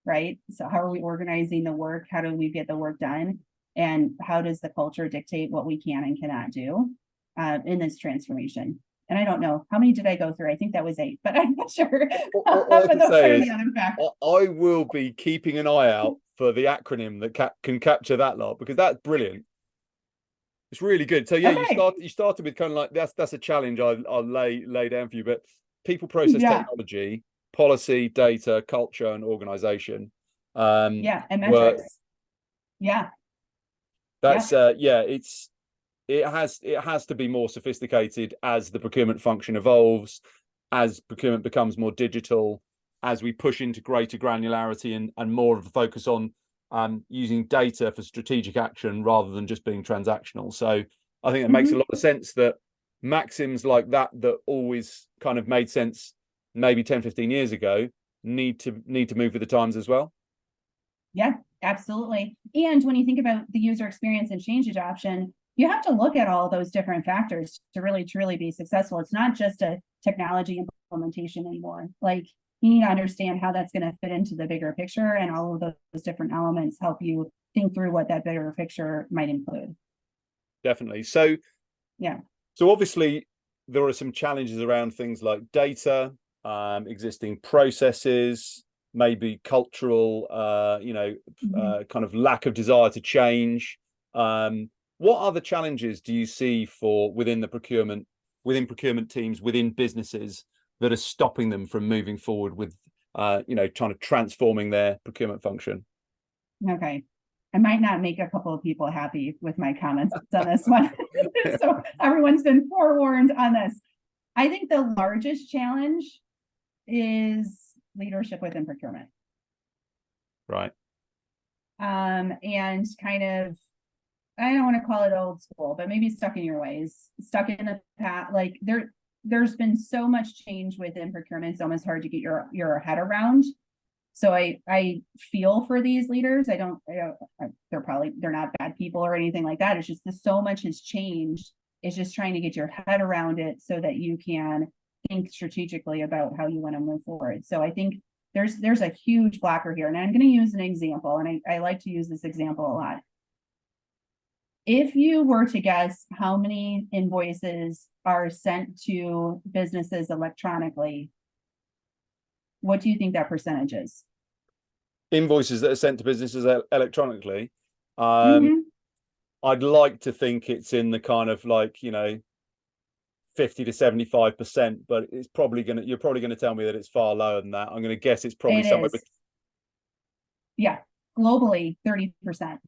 right? So how are we organizing the work? How do we get the work done? And how does the culture dictate what we can and cannot do in this transformation? And I don't know, how many did I go through? I think that was 8, but I'm not sure. I will be keeping an eye out for the acronym that can capture that lot, because that's brilliant. It's really good. So yeah, you started with kind of like that's a challenge I'll lay down for you. But people, process, technology, policy, data, culture, and organization. And metrics. That's it has to be more sophisticated as the procurement function evolves, as procurement becomes more digital, as we push into greater granularity and more of a focus on using data for strategic action rather than just being transactional. So I think it makes a lot of sense that maxims like that always kind of made sense maybe 10, 15 years ago need to move with the times as well. Yeah, absolutely. And when you think about the user experience and change adoption, you have to look at all those different factors to really truly be successful. It's not just a technology implementation anymore. Like, you need to understand how that's going to fit into the bigger picture, and all of those different elements help you think through what that bigger picture might include. Definitely. So yeah. So obviously there are some challenges around things like data, existing processes, maybe cultural, kind of lack of desire to change. What other challenges do you see within procurement teams, within businesses, that are stopping them from moving forward with, trying to transforming their procurement function? Okay. I might not make a couple of people happy with my comments on this one. So everyone's been forewarned on this. I think the largest challenge is leadership within procurement. Right. And kind of, I don't want to call it old school, but maybe stuck in your ways, stuck in the past. Like there's been so much change within procurement, it's almost hard to get your head around. So I feel for these leaders. They're not bad people or anything like that. It's just that so much has changed. It's just trying to get your head around it so that you can think strategically about how you want to move forward. So I think there's a huge blocker here. And I'm going to use an example, and I like to use this example a lot. If you were to guess how many invoices are sent to businesses electronically, what do you think that percentage is? Invoices that are sent to businesses electronically. I'd like to think it's in the kind of 50 to 75%, but you're probably gonna tell me that it's far lower than that. I'm gonna guess it's probably somewhere. Yeah, globally 30%.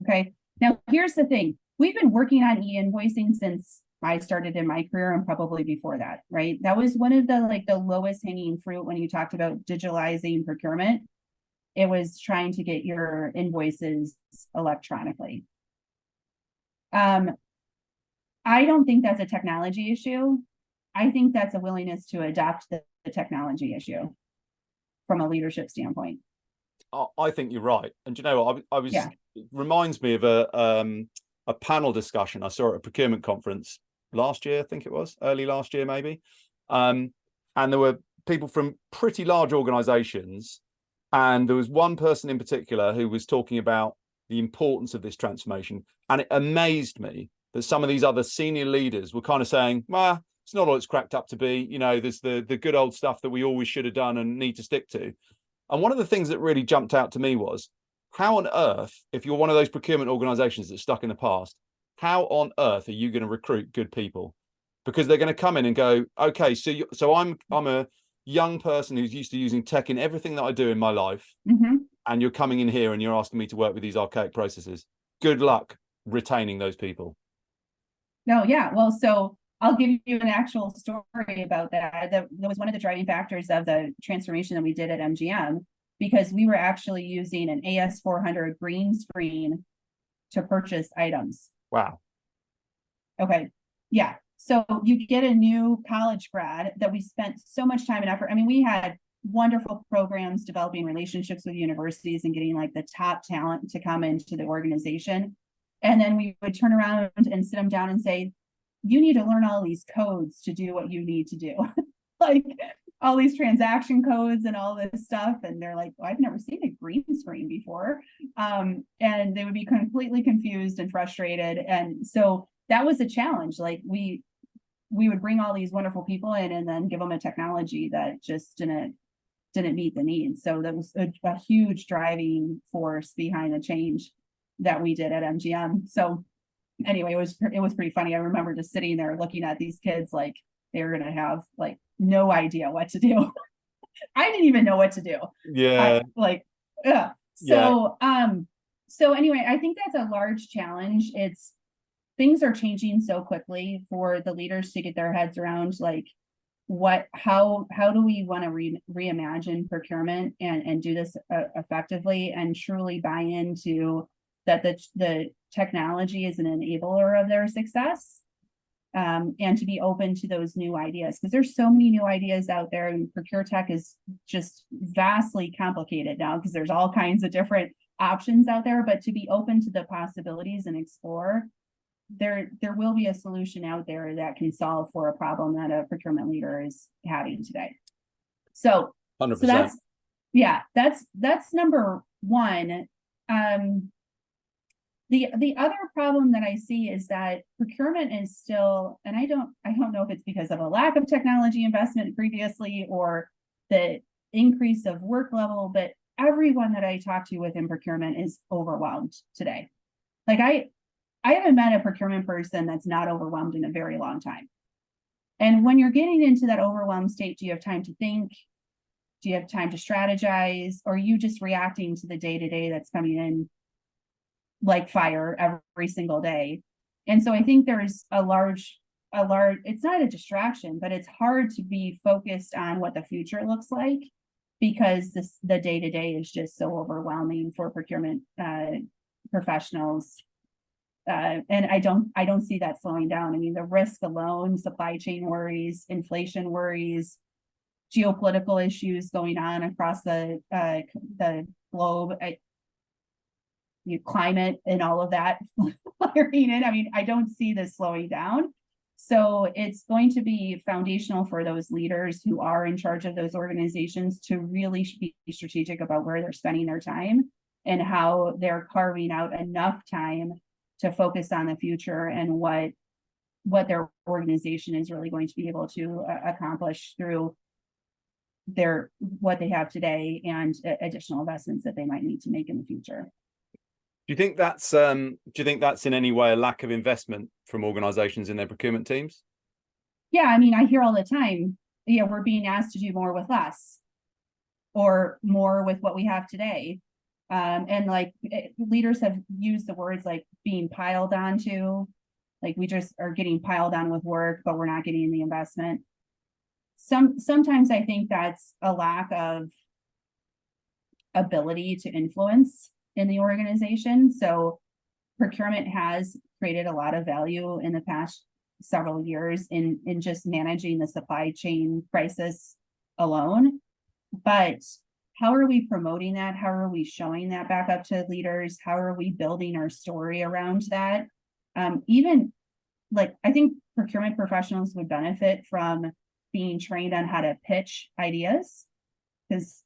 Okay. Now here's the thing. We've been working on e-invoicing since I started in my career, and probably before that, right? That was one of the lowest hanging fruit when you talked about digitalizing procurement. It was trying to get your invoices electronically. I don't think that's a technology issue. I think that's a willingness to adopt the technology issue from a leadership standpoint. I think you're right. And you know what? It reminds me of a panel discussion I saw at a procurement conference last year. I think it was early last year, maybe. And there were people from pretty large organizations. And there was one person in particular who was talking about the importance of this transformation. And it amazed me that some of these other senior leaders were kind of saying, well, it's not all it's cracked up to be. There's the good old stuff that we always should have done and need to stick to. And one of the things that really jumped out to me was, how on earth, if you're one of those procurement organizations that's stuck in the past, how on earth are you going to recruit good people? Because they're going to come in and go, okay, so I'm a young person who's used to using tech in everything that I do in my life. And you're coming in here and you're asking me to work with these archaic processes. Good luck retaining those people. No, yeah. Well, so I'll give you an actual story about that. That was one of the driving factors of the transformation that we did at MGM, because we were actually using an AS400 green screen to purchase items. Wow. Okay. Yeah. So you get a new college grad that we spent so much time and effort. I mean, we had wonderful programs developing relationships with universities and getting the top talent to come into the organization. And then we would turn around and sit them down and say, you need to learn all these codes to do what you need to do. All these transaction codes and all this stuff. And they're like, well, I've never seen a green screen before. And they would be completely confused and frustrated. And so that was a challenge. We would bring all these wonderful people in and then give them a technology that just didn't meet the needs. So that was a huge driving force behind the change that we did at MGM. So anyway, it was pretty funny. I remember just sitting there looking at these kids like they were going to have no idea what to do. I didn't even know what to do. Yeah. So anyway, I think that's a large challenge. Things are changing so quickly for the leaders to get their heads around. how do we want to reimagine procurement and do this effectively and truly buy into that the technology is an enabler of their success, and to be open to those new ideas, because there's so many new ideas out there, and procure tech is just vastly complicated now because there's all kinds of different options out there. But to be open to the possibilities and explore, there will be a solution out there that can solve for a problem that a procurement leader is having today. So 100%. That's number one. The other problem that I see is that procurement is still, and I don't know if it's because of a lack of technology investment previously or the increase of work level, but everyone that I talk to within procurement is overwhelmed today. Like I haven't met a procurement person that's not overwhelmed in a very long time. And when you're getting into that overwhelmed state, do you have time to think? Do you have time to strategize? Or are you just reacting to the day-to-day that's coming in like fire every single day? And so I think there's a large, it's not a distraction, but it's hard to be focused on what the future looks like because the day-to-day is just so overwhelming for procurement professionals. And I don't see that slowing down. I mean, the risk alone, supply chain worries, inflation worries, geopolitical issues going on across the globe, climate and all of that firing in. I mean, I don't see this slowing down. So it's going to be foundational for those leaders who are in charge of those organizations to really be strategic about where they're spending their time and how they're carving out enough time to focus on the future and what their organization is really going to be able to accomplish through what they have today and additional investments that they might need to make in the future. Do you think that's in any way a lack of investment from organizations in their procurement teams? Yeah, I mean, I hear all the time, we're being asked to do more with less or more with what we have today. And like leaders have used the words like being piled onto, like we just are getting piled on with work, but we're not getting the investment. Sometimes I think that's a lack of ability to influence in the organization. So procurement has created a lot of value in the past several years in just managing the supply chain crisis alone. But how are we promoting that? How are we showing that back up to leaders? How are we building our story around that? Even like, I think procurement professionals would benefit from being trained on how to pitch ideas. Because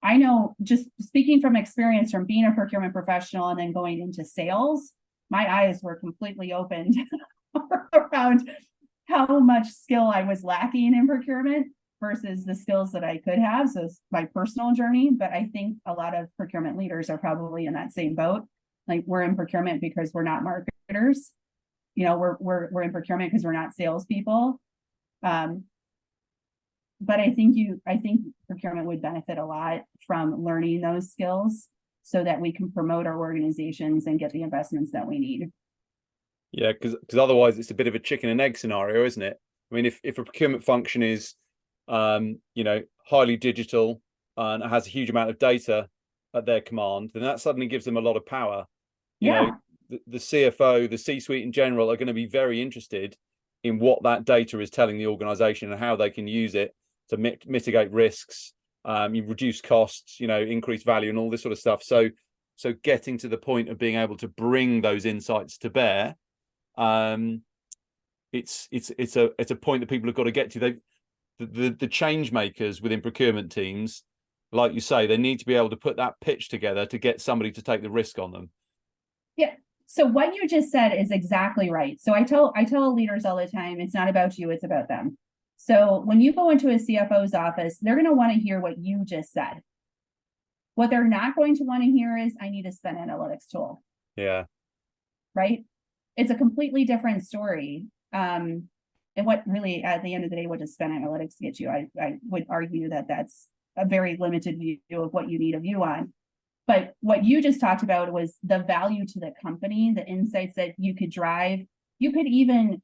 I know, just speaking from experience from being a procurement professional and then going into sales, my eyes were completely opened around how much skill I was lacking in procurement versus the skills that I could have. So it's my personal journey, but I think a lot of procurement leaders are probably in that same boat. Like we're in procurement because we're not marketers. We're in procurement because we're not salespeople. But I think procurement would benefit a lot from learning those skills so that we can promote our organizations and get the investments that we need. Yeah, because otherwise it's a bit of a chicken and egg scenario, isn't it? I mean, if a procurement function is highly digital and has a huge amount of data at their command, then that suddenly gives them a lot of power. You know, the CFO, the C-suite in general are going to be very interested in what that data is telling the organization and how they can use it to mitigate risks, reduce costs, increase value and all this sort of stuff. So getting to the point of being able to bring those insights to bear, it's a point that people have got to get to. The change makers within procurement teams, like you say, they need to be able to put that pitch together to get somebody to take the risk on them. Yeah. So what you just said is exactly right. So I tell leaders all the time, it's not about you, it's about them. So when you go into a CFO's office, they're going to want to hear what you just said. What they're not going to want to hear is, I need a spend analytics tool. Yeah. Right? It's a completely different story. And what really, at the end of the day, what does spend analytics get you? I would argue that that's a very limited view of what you need a view on. But what you just talked about was the value to the company, the insights that you could drive. You could even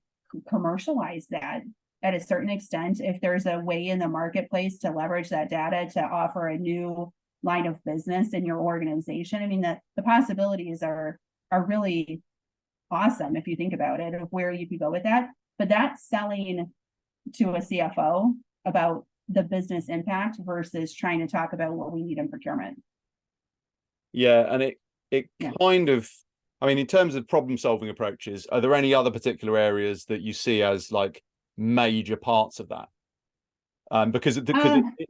commercialize that. at a certain extent, if there's a way in the marketplace to leverage that data to offer a new line of business in your organization. I mean, the possibilities are really awesome if you think about it, of where you could go with that. But that's selling to a CFO about the business impact versus trying to talk about what we need in procurement. Yeah, and it kind of, I mean, in terms of problem solving approaches, are there any other particular areas that you see as like major parts of that? Because it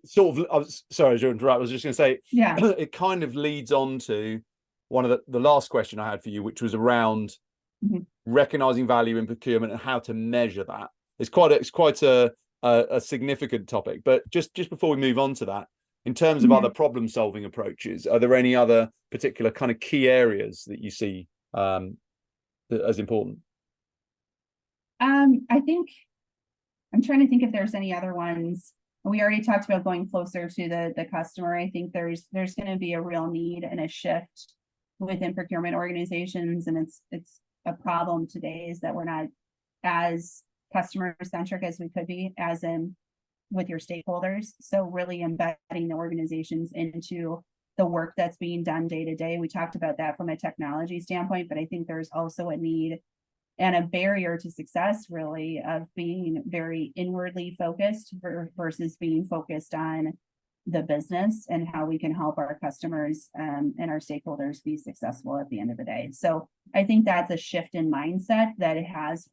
sort of, sorry to interrupt, I was just going to say, it kind of leads on to one of the last question I had for you, which was around recognizing value in procurement and how to measure that. It's quite a significant topic. But just before we move on to that, in terms of other problem solving approaches, are there any other particular kind of key areas that you see as important? I think I'm trying to think if there's any other ones. We already talked about going closer to the customer. I think there's going to be a real need and a shift within procurement organizations, and it's a problem today is that we're not as customer centric as we could be, as in with your stakeholders. So really embedding the organizations into the work that's being done day to day. We talked about that from a technology standpoint, but I think there's also a need and a barrier to success, really, of being very inwardly focused versus being focused on the business and how we can help our customers and our stakeholders be successful at the end of the day. So I think that's a shift in mindset that has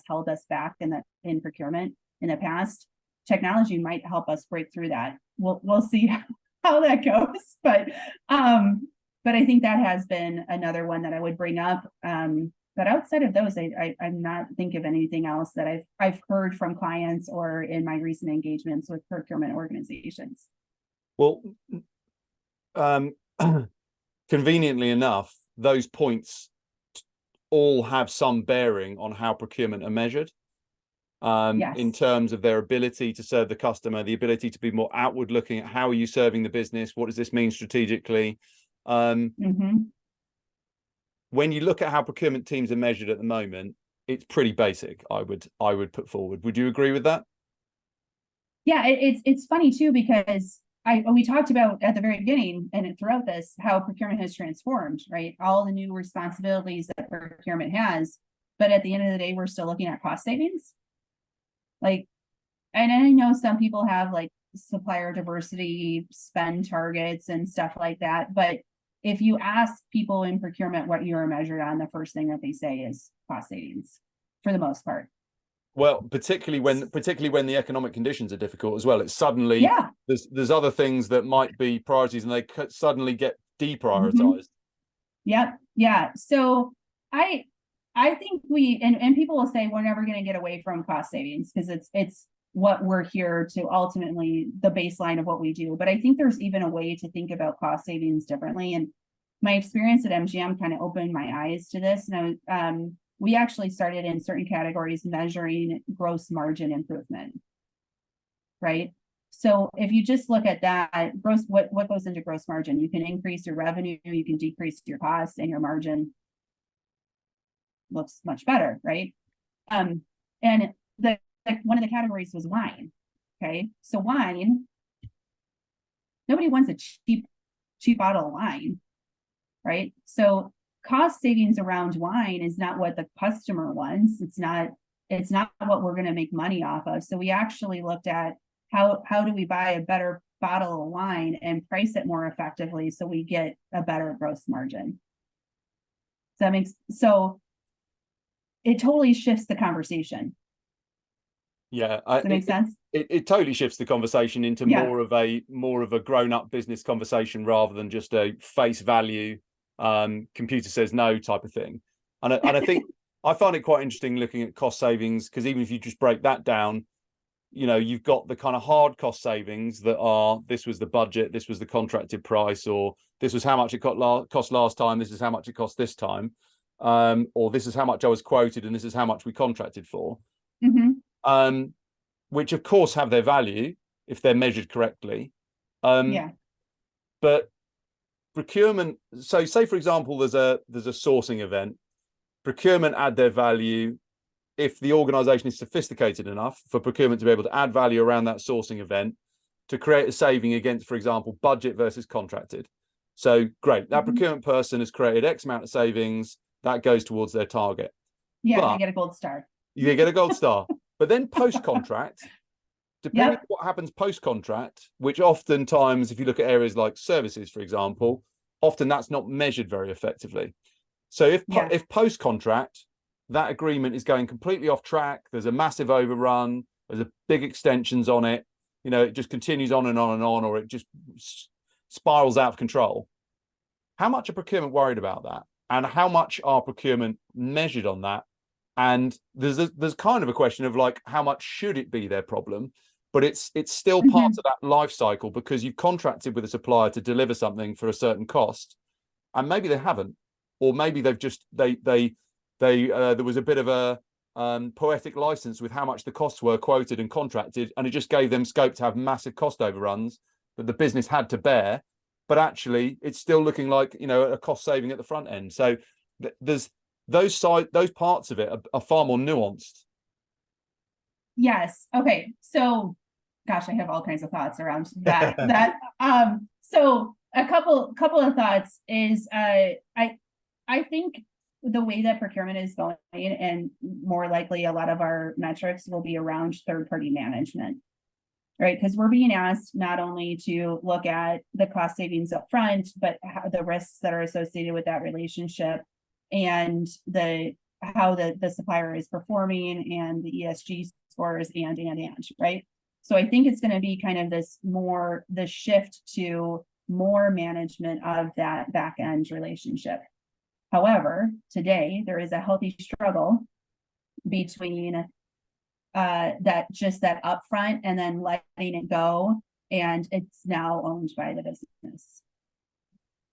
held us back in procurement in the past. Technology might help us break through that. We'll see how that goes, but I think that has been another one that I would bring up. But outside of those, I'm not thinking of anything else that I've heard from clients or in my recent engagements with procurement organizations. Well, conveniently enough, those points all have some bearing on how procurement are measured. In terms of their ability to serve the customer, the ability to be more outward looking at how are you serving the business, what does this mean strategically? When you look at how procurement teams are measured at the moment, it's pretty basic, I would put forward. Would you agree with that? Yeah, it's funny too, because we talked about at the very beginning and throughout this how procurement has transformed, right? All the new responsibilities that procurement has, but at the end of the day, we're still looking at cost savings. Like, and I know some people have like supplier diversity spend targets and stuff like that, but if you ask people in procurement what you're measured on, the first thing that they say is cost savings for the most part. Well, particularly when the economic conditions are difficult as well. It's suddenly there's other things that might be priorities and they suddenly get deprioritized. Yeah. So I think and people will say we're never going to get away from cost savings because it's what we're here to ultimately the baseline of what we do. But I think there's even a way to think about cost savings differently. And my experience at MGM kind of opened my eyes to this. And we actually started in certain categories measuring gross margin improvement, right? So if you just look at that, what goes into gross margin? You can increase your revenue, you can decrease your costs, and your margin looks much better, right? And one of the categories was wine. Okay, so wine, nobody wants a cheap bottle of wine, right? So cost savings around wine is not what the customer wants. It's not what we're going to make money off of. So we actually looked at how do we buy a better bottle of wine and price it more effectively so we get a better gross margin. So it totally shifts the conversation. Yeah, does that make sense? It totally shifts the conversation into more of a grown-up business conversation rather than just a face value computer says no type of thing. And I think I find it quite interesting looking at cost savings, because even if you just break that down, you know, you've got the kind of hard cost savings that are this was the budget, this was the contracted price, or this was how much it cost last time, this is how much it cost this time, or this is how much I was quoted and this is how much we contracted for. Which of course have their value if they're measured correctly. But procurement, so say for example there's a sourcing event, procurement add their value, if the organization is sophisticated enough for procurement to be able to add value around that sourcing event to create a saving against, for example, budget versus contracted. So great, that procurement person has created X amount of savings that goes towards their target. Yeah, but you get a gold star. You get a gold star. But then post-contract, depending on what happens post-contract, which oftentimes, if you look at areas like services, for example, often that's not measured very effectively. So if post-contract, that agreement is going completely off track, there's a massive overrun, there's a big extensions on it, you know, it just continues on and on and on, or it just spirals out of control. How much are procurement worried about that? And how much are procurement measured on that? And there's kind of a question of like, how much should it be their problem? But it's still part of that life cycle, because you've contracted with a supplier to deliver something for a certain cost, and maybe they haven't, or maybe they've just there was a bit of a poetic license with how much the costs were quoted and contracted, and it just gave them scope to have massive cost overruns that the business had to bear. But actually, it's still looking like, you know, a cost saving at the front end. So there's those parts of it are far more nuanced. Yes. Okay. So, gosh, I have all kinds of thoughts around that. So a couple of thoughts is, I think the way that procurement is going, and more likely a lot of our metrics will be around third-party management, right? Because we're being asked not only to look at the cost savings up front, but the risks that are associated with that relationship, and how the supplier is performing, and the ESG scores, and right? So I think it's going to be kind of the shift to more management of that back end relationship. However, today there is a healthy struggle between that upfront and then letting it go, and it's now owned by the business,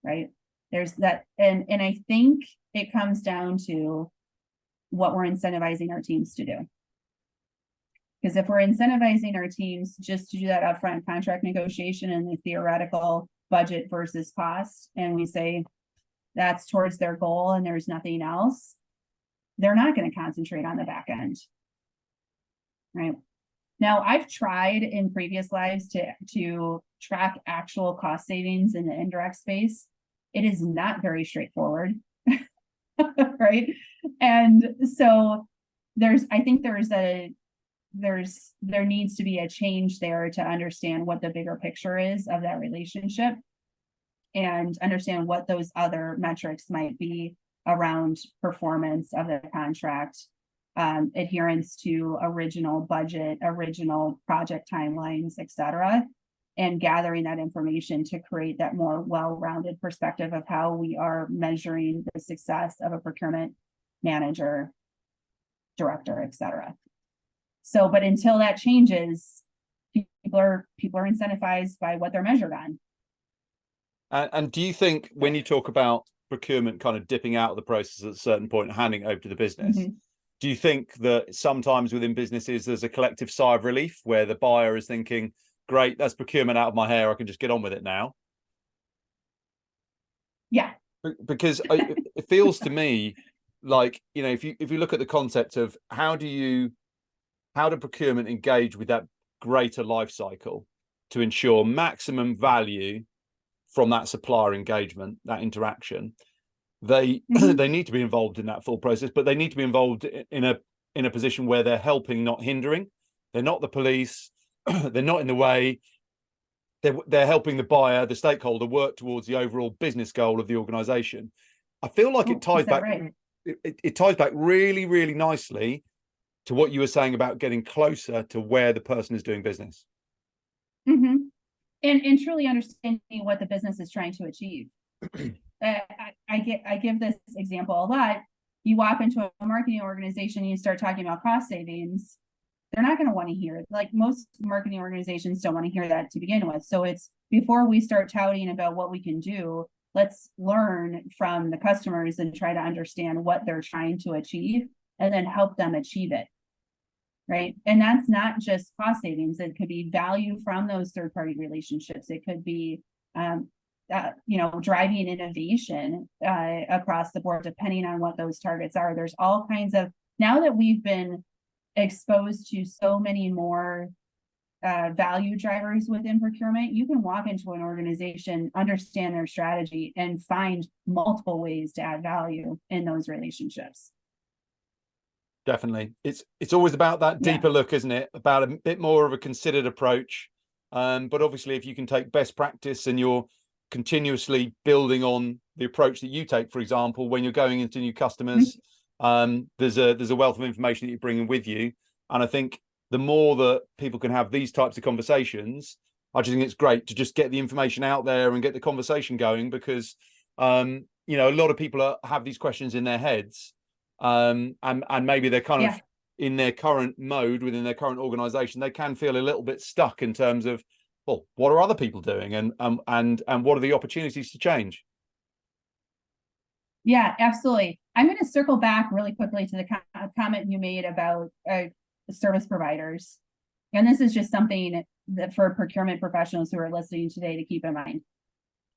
right? There's that, and I think it comes down to what we're incentivizing our teams to do. Because if we're incentivizing our teams just to do that upfront contract negotiation and the theoretical budget versus cost, and we say that's towards their goal and there's nothing else, they're not going to concentrate on the back end. Right. Now, I've tried in previous lives to track actual cost savings in the indirect space. It is not very straightforward. Right. And so there needs to be a change there to understand what the bigger picture is of that relationship, and understand what those other metrics might be around performance of the contract, adherence to original budget, original project timelines, etc., and gathering that information to create that more well-rounded perspective of how we are measuring the success of a procurement manager, director, etc. So, but until that changes, people are incentivized by what they're measured on. And do you think when you talk about procurement kind of dipping out of the process at a certain point and handing it over to the business, do you think that sometimes within businesses there's a collective sigh of relief where the buyer is thinking, great, that's procurement out of my hair, I can just get on with it now? Yeah. Because it feels to me like, you know, if you look at the concept of how do procurement engage with that greater life cycle to ensure maximum value from that supplier engagement, that interaction, they need to be involved in that full process, but they need to be involved in a position where they're helping, not hindering. They're not the police. They're not in the way. They're helping the buyer, the stakeholder, work towards the overall business goal of the organization. I feel like it ties back. Right? It ties back really, really nicely to what you were saying about getting closer to where the person is doing business. And truly understanding what the business is trying to achieve. I give this example a lot. You walk into a marketing organization and you start talking about cost savings, they're not going to want to hear it. Like most marketing organizations don't want to hear that to begin with. So it's before we start touting about what we can do, let's learn from the customers and try to understand what they're trying to achieve, and then help them achieve it. Right. And that's not just cost savings. It could be value from those third-party relationships. It could be, driving innovation across the board, depending on what those targets are. There's all kinds of now that we've been exposed to so many more value drivers within procurement, you can walk into an organization, understand their strategy, and find multiple ways to add value in those relationships. Definitely. It's always about that deeper look, isn't it? About a bit more of a considered approach. But obviously, if you can take best practice and you're continuously building on the approach that you take, for example, when you're going into new customers, there's a wealth of information that you're bringing with you. And I think the more that people can have these types of conversations, I just think it's great to just get the information out there and get the conversation going, because a lot of people have these questions in their heads, and maybe they're kind of in their current mode within their current organization. They can feel a little bit stuck in terms of, well, what are other people doing, and what are the opportunities to change? Yeah, absolutely. I'm going to circle back really quickly to the comment you made about service providers. And this is just something that for procurement professionals who are listening today to keep in mind.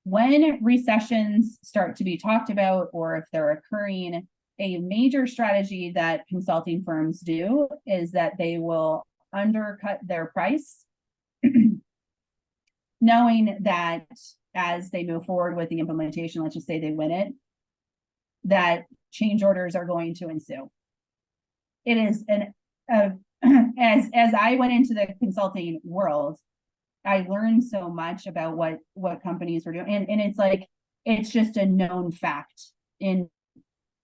When recessions start to be talked about, or if they're occurring, a major strategy that consulting firms do is that they will undercut their price, knowing that as they move forward with the implementation, let's just say they win it, that change orders are going to ensue. It is as I went into the consulting world, I learned so much about what companies were doing, and it's like it's just a known fact in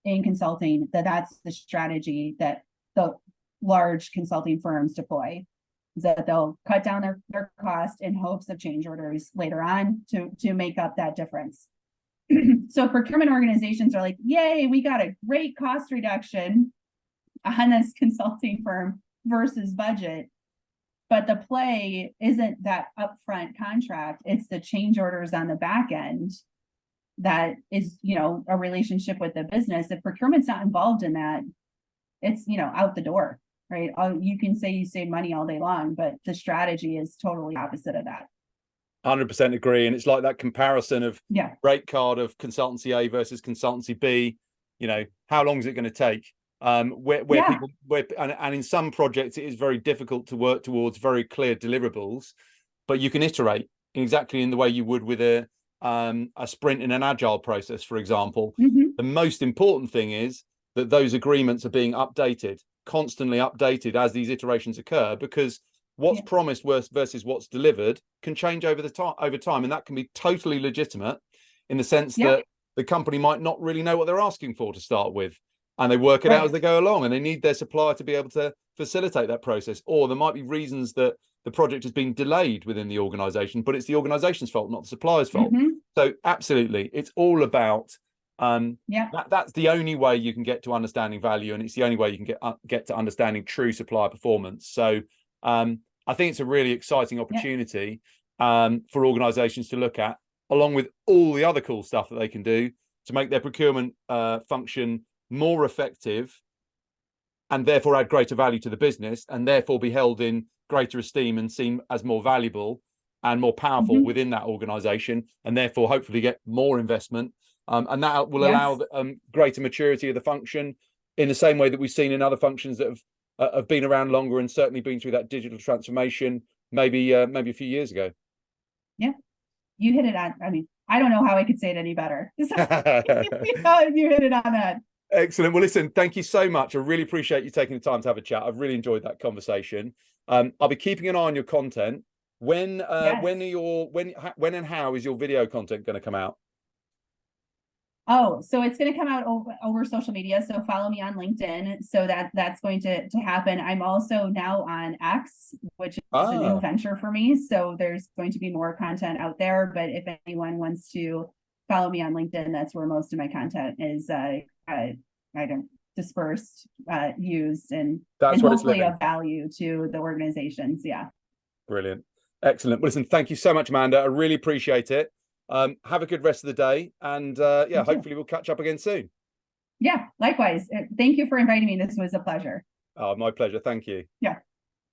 consulting that that's the strategy that the large consulting firms deploy, is that they'll cut down their cost in hopes of change orders later on to make up that difference. So procurement organizations are like, yay, we got a great cost reduction on this consulting firm versus budget. But the play isn't that upfront contract, it's the change orders on the back end that is, a relationship with the business. If procurement's not involved in that, it's, out the door, right? You can say you save money all day long, but the strategy is totally opposite of that. 100% agree. And it's like that comparison of rate card of consultancy A versus consultancy B. How long is it going to take? And in some projects it is very difficult to work towards very clear deliverables, but you can iterate exactly in the way you would with a sprint in an agile process, for example. The most important thing is that those agreements are being constantly updated as these iterations occur, because what's promised versus what's delivered can change over time, and that can be totally legitimate in the sense that the company might not really know what they're asking for to start with, and they work it out as they go along, and they need their supplier to be able to facilitate that process. Or there might be reasons that the project has been delayed within the organization, but it's the organization's fault, not the supplier's fault. So absolutely, it's all about that's the only way you can get to understanding value, and it's the only way you can get to understanding true supplier performance. So I think it's a really exciting opportunity for organizations to look at, along with all the other cool stuff that they can do to make their procurement function more effective, and therefore add greater value to the business, and therefore be held in greater esteem and seen as more valuable and more powerful within that organization, and therefore hopefully get more investment. And that will allow greater maturity of the function, in the same way that we've seen in other functions that have been around longer and certainly been through that digital transformation maybe a few years ago. Yeah, you hit it on. I mean, I don't know how I could say it any better. You hit it on that. Excellent. Well, listen, thank you so much. I really appreciate you taking the time to have a chat. I've really enjoyed that conversation. I'll be keeping an eye on your content. When and how is your video content going to come out? Oh, so it's going to come out over social media. So follow me on LinkedIn. So that's going to happen. I'm also now on X, which is a new venture for me. So there's going to be more content out there. But if anyone wants to follow me on LinkedIn, that's where most of my content is dispersed, used, and hopefully of value to the organizations. Yeah. Brilliant. Excellent. Well, listen, thank you so much, Amanda. I really appreciate it. Have a good rest of the day, and hopefully we'll catch up again soon. Yeah, likewise. Thank you for inviting me. This was a pleasure. Oh, my pleasure. Thank you. Yeah.